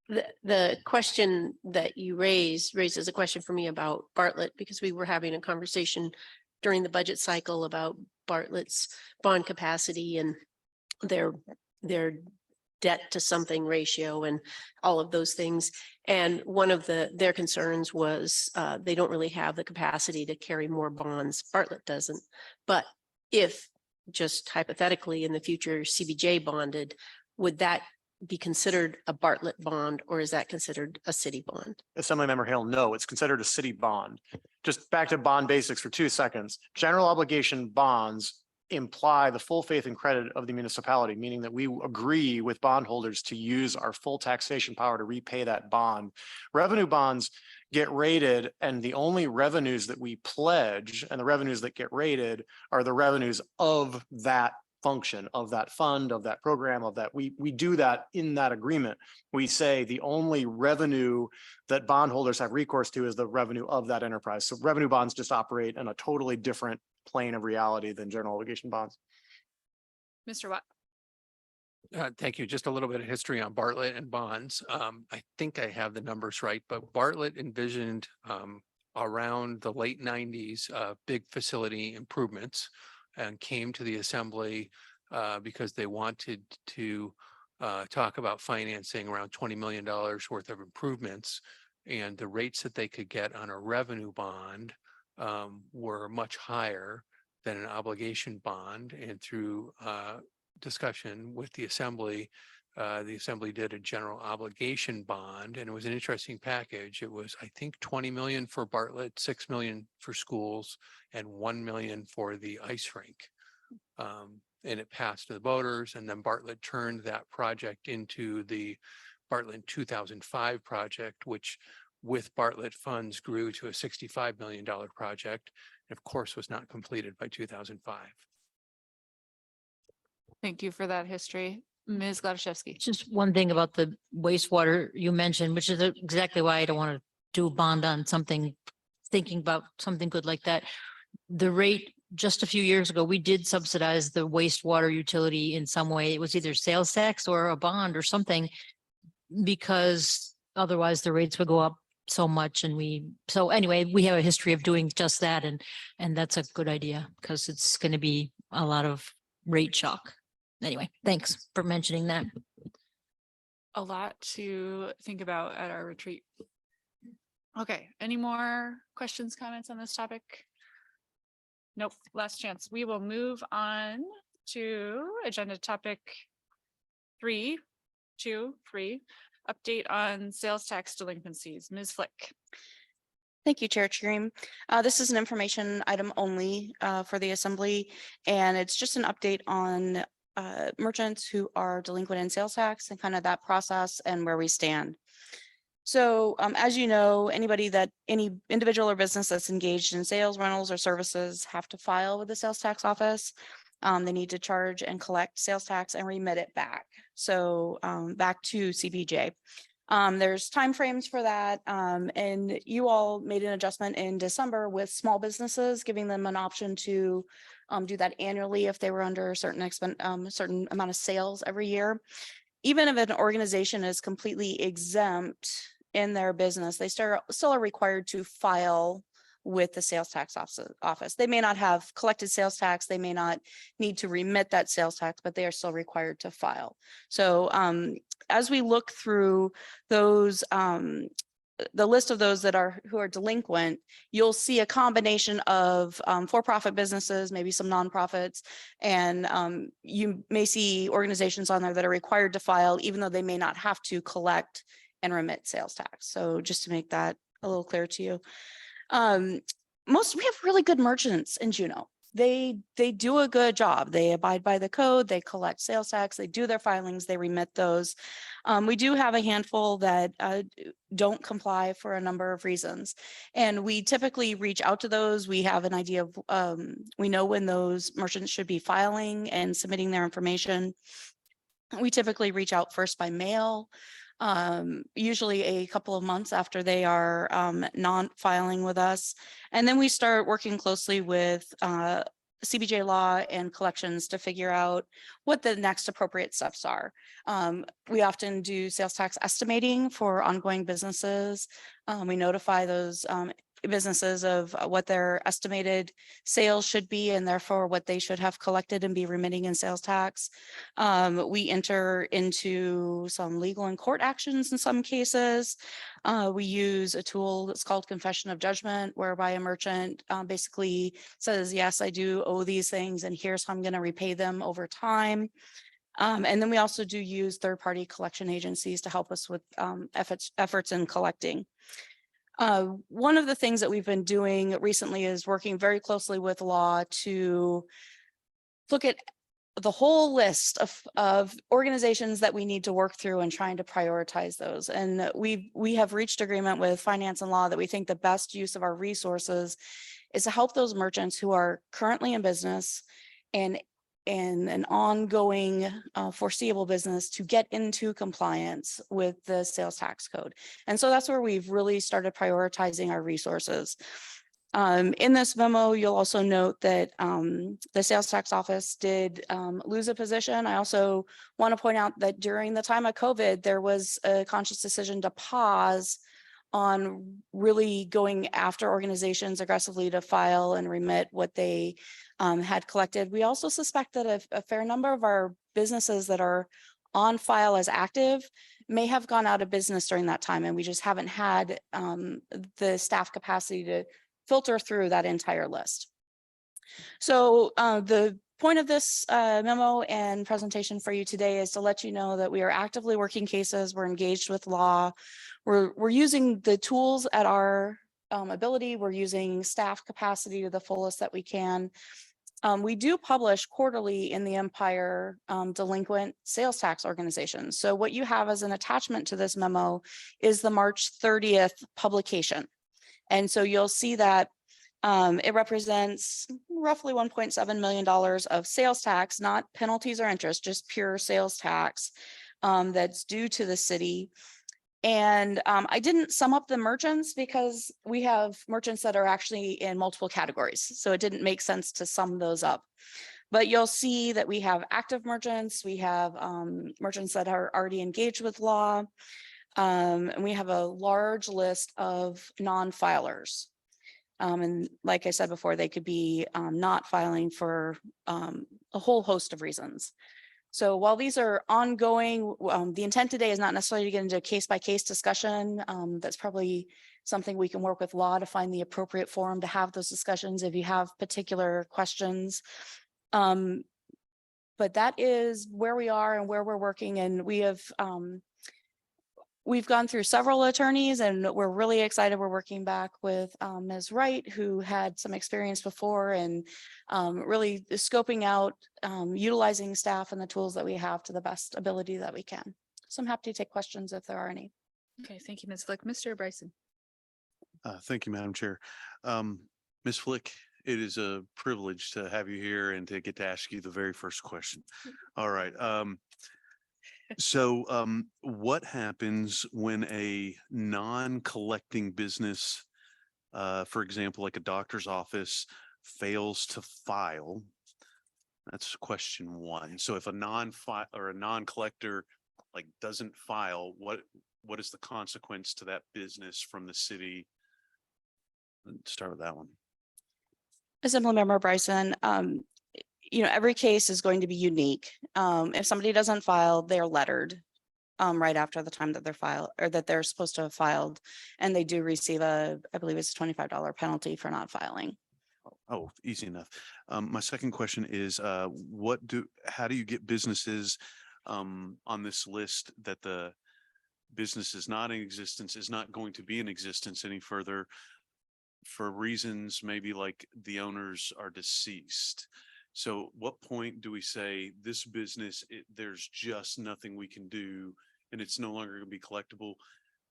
The question that you raises a question for me about Bartlett, because we were having a conversation during the budget cycle about Bartlett's bond capacity and their debt to something ratio and all of those things. And one of their concerns was they don't really have the capacity to carry more bonds. Bartlett doesn't. But if just hypothetically in the future CBJ bonded, would that be considered a Bartlett bond or is that considered a city bond? Assemblymember Hale, no, it's considered a city bond. Just back to bond basics for 2 seconds. General obligation bonds imply the full faith and credit of the municipality, meaning that we agree with bondholders to use our full taxation power to repay that bond. Revenue bonds get rated, and the only revenues that we pledge and the revenues that get rated are the revenues of that function, of that fund, of that program, of that. We do that in that agreement. We say the only revenue that bondholders have recourse to is the revenue of that enterprise. So revenue bonds just operate in a totally different plane of reality than general obligation bonds. Mr. Watt. Thank you. Just a little bit of history on Bartlett and bonds. I think I have the numbers right, but Bartlett envisioned around the late 90s, big facility improvements and came to the assembly because they wanted to talk about financing around $20 million worth of improvements. And the rates that they could get on a revenue bond were much higher than an obligation bond. And through discussion with the assembly did a general obligation bond, and it was an interesting package. It was, I think, 20 million for Bartlett, 6 million for schools, and 1 million for the ice rink. And it passed to the voters, and then Bartlett turned that project into the Bartlett 2005 project, which with Bartlett funds grew to a $65 million project, and of course was not completed by 2005. Thank you for that history. Ms. Gladszewski. Just one thing about the wastewater you mentioned, which is exactly why I don't want to do a bond on something, thinking about something good like that. The rate just a few years ago, we did subsidize the wastewater utility in some way. It was either sales tax or a bond or something, because otherwise the rates would go up so much. And so anyway, we have a history of doing just that. And that's a good idea because it's going to be a lot of rate shock. Anyway, thanks for mentioning that. A lot to think about at our retreat. Okay, any more questions, comments on this topic? Nope, last chance. We will move on to agenda topic 3, update on sales tax delinquencies. Ms. Flick. Thank you, Chair Churim. This is an information item only for the assembly, and it's just an update on merchants who are delinquent in sales tax and kind of that process and where we stand. So as you know, any individual or business that's engaged in sales, rentals, or services have to file with the sales tax office. They need to charge and collect sales tax and remit it back. So back to CBJ. There's timeframes for that. And you all made an adjustment in December with small businesses, giving them an option to do that annually if they were under a certain amount of sales every year. Even if an organization is completely exempt in their business, they still are required to file with the sales tax office. They may not have collected sales tax, they may not need to remit that sales tax, but they are still required to file. So as we look through those, the list of those that are who are delinquent, you'll see a combination of for-profit businesses, maybe some nonprofits, and you may see organizations on there that are required to file, even though they may not have to collect and remit sales tax. So just to make that a little clear to you. We have really good merchants in Juneau. They do a good job. They abide by the code, they collect sales tax, they do their filings, they remit those. We do have a handful that don't comply for a number of reasons. And we typically reach out to those. We have an idea of, we know when those merchants should be filing and submitting their information. We typically reach out first by mail, usually a couple of months after they are non-filing with us. And then we start working closely with CBJ Law and collections to figure out what the next appropriate steps are. We often do sales tax estimating for ongoing businesses. We notify those businesses of what their estimated sales should be and therefore what they should have collected and be remitting in sales tax. We enter into some legal and court actions in some cases. We use a tool that's called confession of judgment, whereby a merchant basically says, yes, I do owe these things and here's how I'm going to repay them over time. And then we also do use third-party collection agencies to help us with efforts in collecting. One of the things that we've been doing recently is working very closely with law to look at the whole list of organizations that we need to work through and trying to prioritize those. And we have reached agreement with finance and law that we think the best use of our resources is to help those merchants who are currently in business and an ongoing foreseeable business to get into compliance with the sales tax code. And so that's where we've really started prioritizing our resources. In this memo, you'll also note that the sales tax office did lose a position. I also want to point out that during the time of COVID, there was a conscious decision to pause on really going after organizations aggressively to file and remit what they had collected. We also suspect that a fair number of our businesses that are on file as active may have gone out of business during that time, and we just haven't had the staff capacity to filter through that entire list. So the point of this memo and presentation for you today is to let you know that we are actively working cases. We're engaged with law. We're using the tools at our ability. We're using staff capacity to the fullest that we can. We do publish quarterly in the Empire delinquent sales tax organization. So what you have as an attachment to this memo is the March 30th publication. And so you'll see that it represents roughly $1.7 million of sales tax, not penalties or interest, just pure sales tax that's due to the city. And I didn't sum up the merchants because we have merchants that are actually in multiple categories. So it didn't make sense to sum those up. But you'll see that we have active merchants, we have merchants that are already engaged with law, and we have a large list of non-filers. And like I said before, they could be not filing for a whole host of reasons. So while these are ongoing, the intent today is not necessarily to get into a case-by-case discussion. That's probably something we can work with law to find the appropriate forum to have those discussions if you have particular questions. But that is where we are and where we're working, and we have we've gone through several attorneys, and we're really excited. We're working back with Ms. Wright, who had some experience before, and really scoping out utilizing staff and the tools that we have to the best ability that we can. So I'm happy to take questions if there are any. Okay, thank you, Ms. Flick. Mr. Bryson. Thank you, Madam Chair. Ms. Flick, it is a privilege to have you here and to get to ask you the very first question. All right. So what happens when a non-collecting business, for example, like a doctor's office, fails to file? That's question one. So if a non-collector like doesn't file, what is the consequence to that business from the city Start with that one. Assemblymember Bryson, every case is going to be unique. If somebody doesn't file, they're lettered right after the time that they're filed or that they're supposed to have filed. And they do receive I believe it's a $25 penalty for not filing. Oh, easy enough. My second question is, how do you get businesses on this list that the business is not in existence, is not going to be in existence any further for reasons maybe like the owners are deceased? So what point do we say this business, there's just nothing we can do and it's no longer going to be collectible?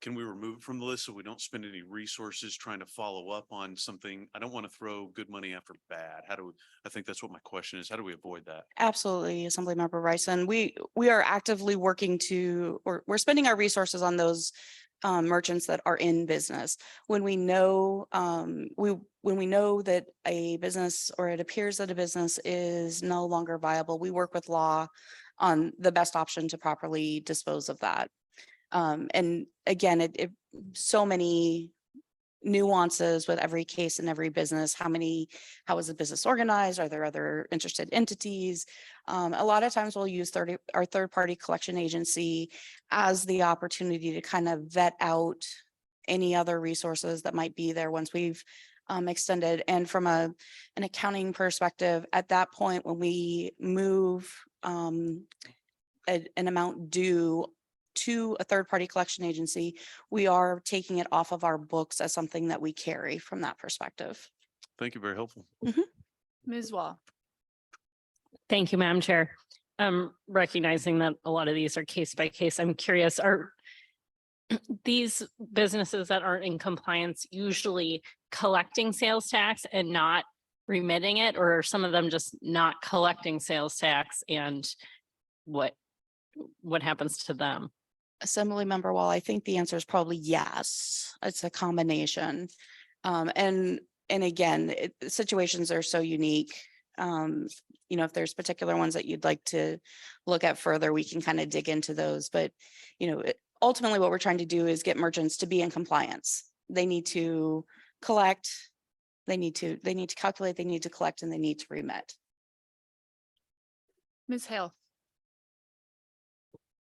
Can we remove it from the list so we don't spend any resources trying to follow up on something? I don't want to throw good money after bad. I think that's what my question is. How do we avoid that? Absolutely, Assemblymember Bryson. We are actively working we're spending our resources on those merchants that are in business. When we know when we know that a business or it appears that a business is no longer viable, we work with law on the best option to properly dispose of that. And again, so many nuances with every case and every business. How is the business organized? Are there other interested entities? A lot of times we'll use our third-party collection agency as the opportunity to kind of vet out any other resources that might be there once we've extended. And from an accounting perspective, at that point, when we move an amount due to a third-party collection agency, we are taking it off of our books as something that we carry from that perspective. Thank you. Very helpful. Ms. Wall. Thank you, Madam Chair. Recognizing that a lot of these are case by case, I'm curious, are these businesses that aren't in compliance usually collecting sales tax and not remitting it, or are some of them just not collecting sales tax, and what happens to them? Assemblymember Wall, I think the answer is probably yes. It's a combination. And again, situations are so unique. If there's particular ones that you'd like to look at further, we can kind of dig into those. But, ultimately what we're trying to do is get merchants to be in compliance. They need to collect, they need to calculate, they need to collect, and they need to remit. Ms. Hale.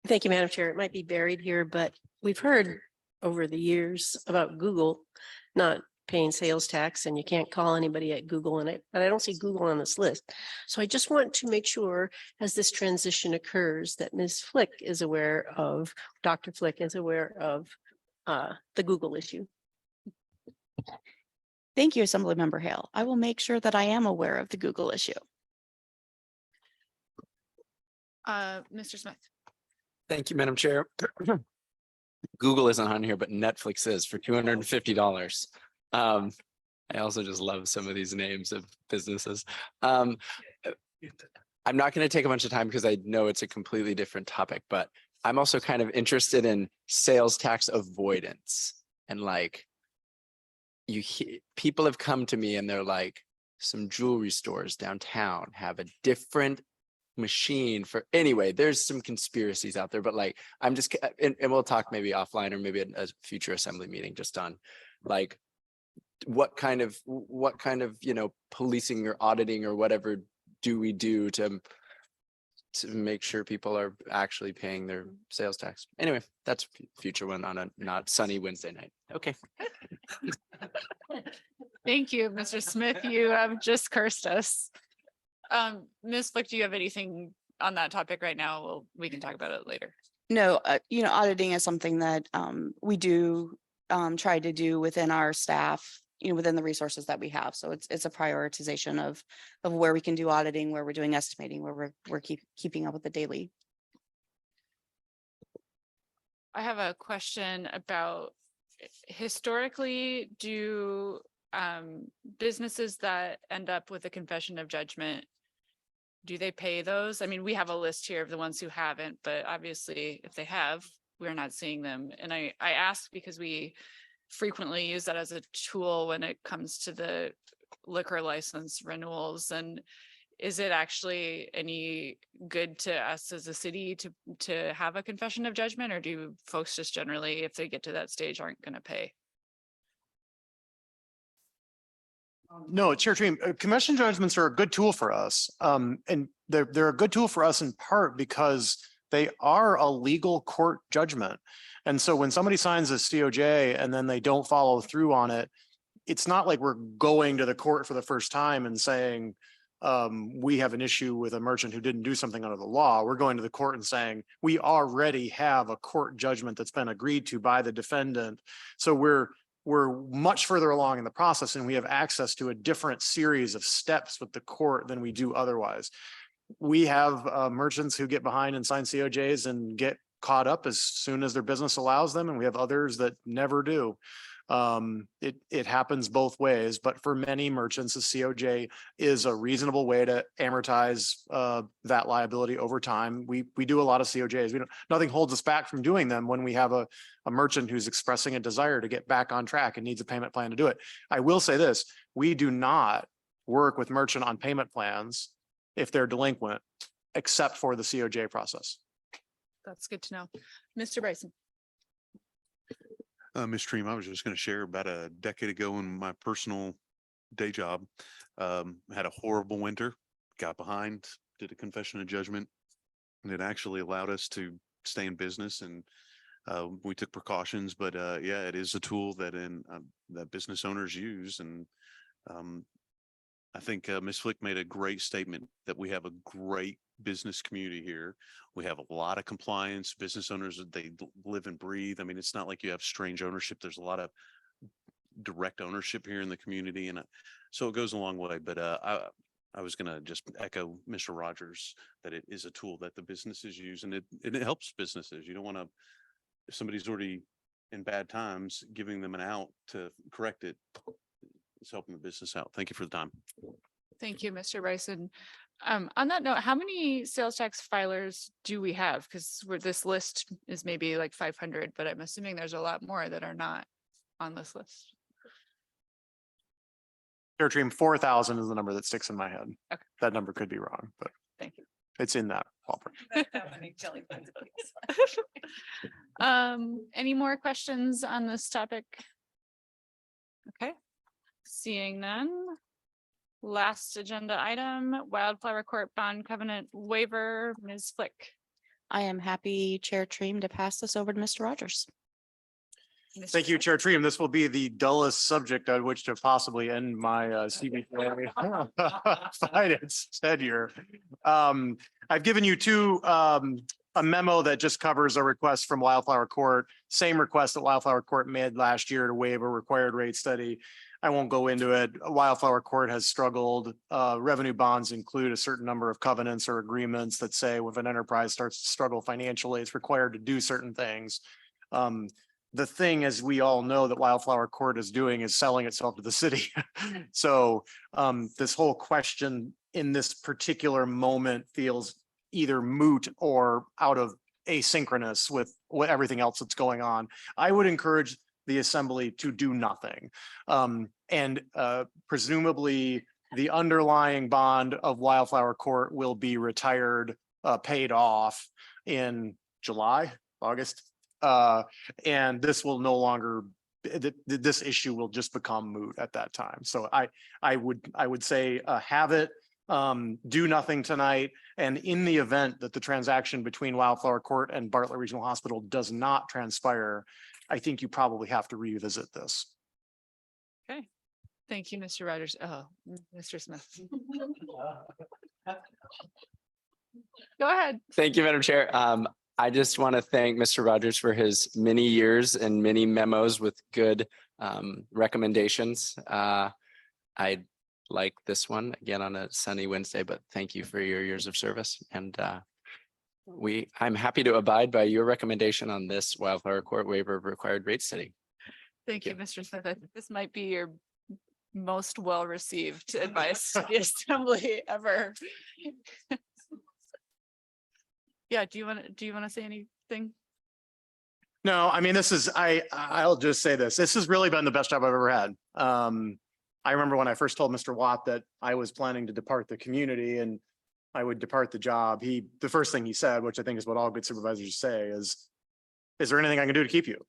Thank you, Madam Chair. It might be buried here, but we've heard over the years about Google not paying sales tax, and you can't call anybody at Google but I don't see Google on this list. So I just want to make sure as this transition occurs that Ms. Flick is aware of, Dr. Flick is aware of the Google issue. Thank you, Assemblymember Hale. I will make sure that I am aware of the Google issue. Mr. Smith. Thank you, Madam Chair. Google isn't on here, but Netflix is for $250. I also just love some of these names of businesses. I'm not going to take a bunch of time because I know it's a completely different topic, but I'm also kind of interested in sales tax avoidance. And people have come to me and they're like, some jewelry stores downtown have a different machine for, anyway, there's some conspiracies out there, but I'm just, and we'll talk maybe offline or maybe a future assembly meeting just on what kind of policing or auditing or whatever do we do to make sure people are actually paying their sales tax. Anyway, that's future one on a not sunny Wednesday night. Okay. Thank you, Mr. Smith. You have just cursed us. Ms. Flick, do you have anything on that topic right now? Well, we can talk about it later. No, auditing is something that we do try to do within our staff, within the resources that we have. So it's a prioritization of where we can do auditing, where we're doing estimating, where we're keeping up with the daily. I have a question about historically, do businesses that end up with a confession of judgment, do they pay those? I mean, we have a list here of the ones who haven't, but obviously if they have, we're not seeing them. And I ask because we frequently use that as a tool when it comes to the liquor license renewals. And is it actually any good to us as a city to have a confession of judgment, or do folks just generally, if they get to that stage, aren't going to pay? No, Chair Dream, commission judgments are a good tool for us. And they're a good tool for us in part because they are a legal court judgment. And so when somebody signs a COJ and then they don't follow through on it, it's not like we're going to the court for the first time and saying, we have an issue with a merchant who didn't do something under the law. We're going to the court and saying, we already have a court judgment that's been agreed to by the defendant. So we're much further along in the process and we have access to a different series of steps with the court than we do otherwise. We have merchants who get behind and sign COJs and get caught up as soon as their business allows them. And we have others that never do. It happens both ways, but for many merchants, a COJ is a reasonable way to amortize that liability over time. We do a lot of COJs. Nothing holds us back from doing them when we have a merchant who's expressing a desire to get back on track and needs a payment plan to do it. I will say this, we do not work with merchant on payment plans if they're delinquent, except for the COJ process. That's good to know. Mr. Bryson. Ms. Stream, I was just going to share about a decade ago in my personal day job, had a horrible winter, got behind, did a confession of judgment, and it actually allowed us to stay in business. And we took precautions, but yeah, it is a tool that that business owners use. And I think Ms. Flick made a great statement that we have a great business community here. We have a lot of compliance business owners. They live and breathe. I mean, it's not like you have strange ownership. There's a lot of direct ownership here in the community. And so it goes a long way, but I was going to just echo Mr. Rogers that it is a tool that the businesses use and it helps businesses. You don't want to, if somebody's already in bad times, giving them an out to correct it. It's helping the business out. Thank you for the time. Thank you, Mr. Bryson. On that note, how many sales tax filers do we have? Because this list is maybe like 500, but I'm assuming there's a lot more that are not on this list. Chair Dream, 4,000 is the number that sticks in my head. Okay. That number could be wrong, but Thank you. it's in that ballpark. Any more questions on this topic? Okay, seeing none. Last agenda item, Wildflower Court Bond Covenant Waiver, Ms. Flick. I am happy, Chair Treem, to pass this over to Mr. Rogers. Thank you, Chair Treem. This will be the dullest subject on which to possibly end my CBA finance tenure. I've given you a memo that just covers a request from Wildflower Court, same request that Wildflower Court made last year to waive a required rate study. I won't go into it. Wildflower Court has struggled. Revenue bonds include a certain number of covenants or agreements that say if an enterprise starts to struggle financially, it's required to do certain things. The thing, as we all know, that Wildflower Court is doing is selling itself to the city. So this whole question in this particular moment feels either moot or out of asynchronous with everything else that's going on. I would encourage the assembly to do nothing. And presumably the underlying bond of Wildflower Court will be retired, paid off in July, August. And this will no longer, this issue will just become moot at that time. So I would say have it, do nothing tonight. And in the event that the transaction between Wildflower Court and Bartlett Regional Hospital does not transpire, I think you probably have to revisit this. Okay, thank you, Mr. Rogers. Oh, Mr. Smith. Go ahead. Thank you, Madam Chair. I just want to thank Mr. Rogers for his many years and many memos with good recommendations. I like this one again on a sunny Wednesday, but thank you for your years of service. And I'm happy to abide by your recommendation on this Wildflower Court waiver of required rate study. Thank you, Mr. Smith. I think this might be your most well-received advice to the assembly ever. Yeah, do you want to say anything? No, I mean, this is, I'll just say this. This has really been the best job I've ever had. I remember when I first told Mr. Watt that I was planning to depart the community and I would depart the job. The first thing he said, which I think is what all good supervisors say, is there anything I can do to keep you?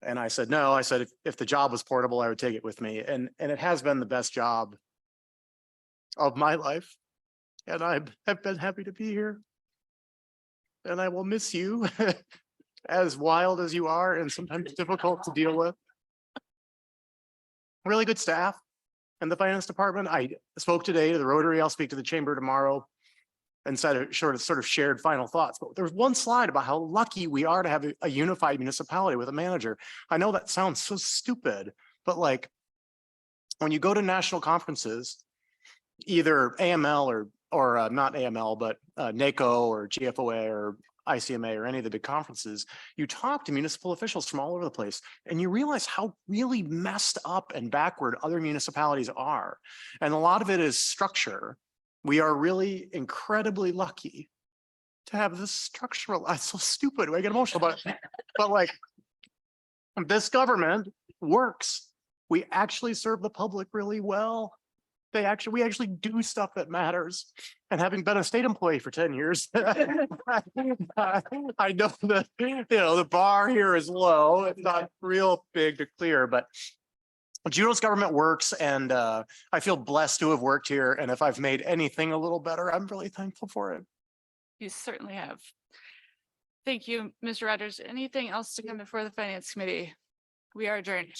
And I said, no, I said, if the job was portable, I would take it with me. And it has been the best job of my life. And I have been happy to be here. And I will miss you, as wild as you are and sometimes difficult to deal with. Really good staff in the finance department. I spoke today to the Rotary. I'll speak to the chamber tomorrow and said sort of shared final thoughts. But there was one slide about how lucky we are to have a unified municipality with a manager. I know that sounds so stupid, but like when you go to national conferences, either AML or not AML, but NACO or GFOA or ICMA or any of the big conferences, you talk to municipal officials from all over the place and you realize how really messed up and backward other municipalities are. And a lot of it is structure. We are really incredibly lucky to have this structural, it's so stupid, I get emotional, but like this works. We actually serve the public really well. We actually do stuff that matters. And having been a state employee for 10 years, I know that, the bar here is low. It's not real big to clear, but Juneau's government works, and I feel blessed to have worked here. And if I've made anything a little better, I'm really thankful for it. You certainly have. Thank you, Mr. Rogers. Anything else to come before the Finance Committee? We are adjourned.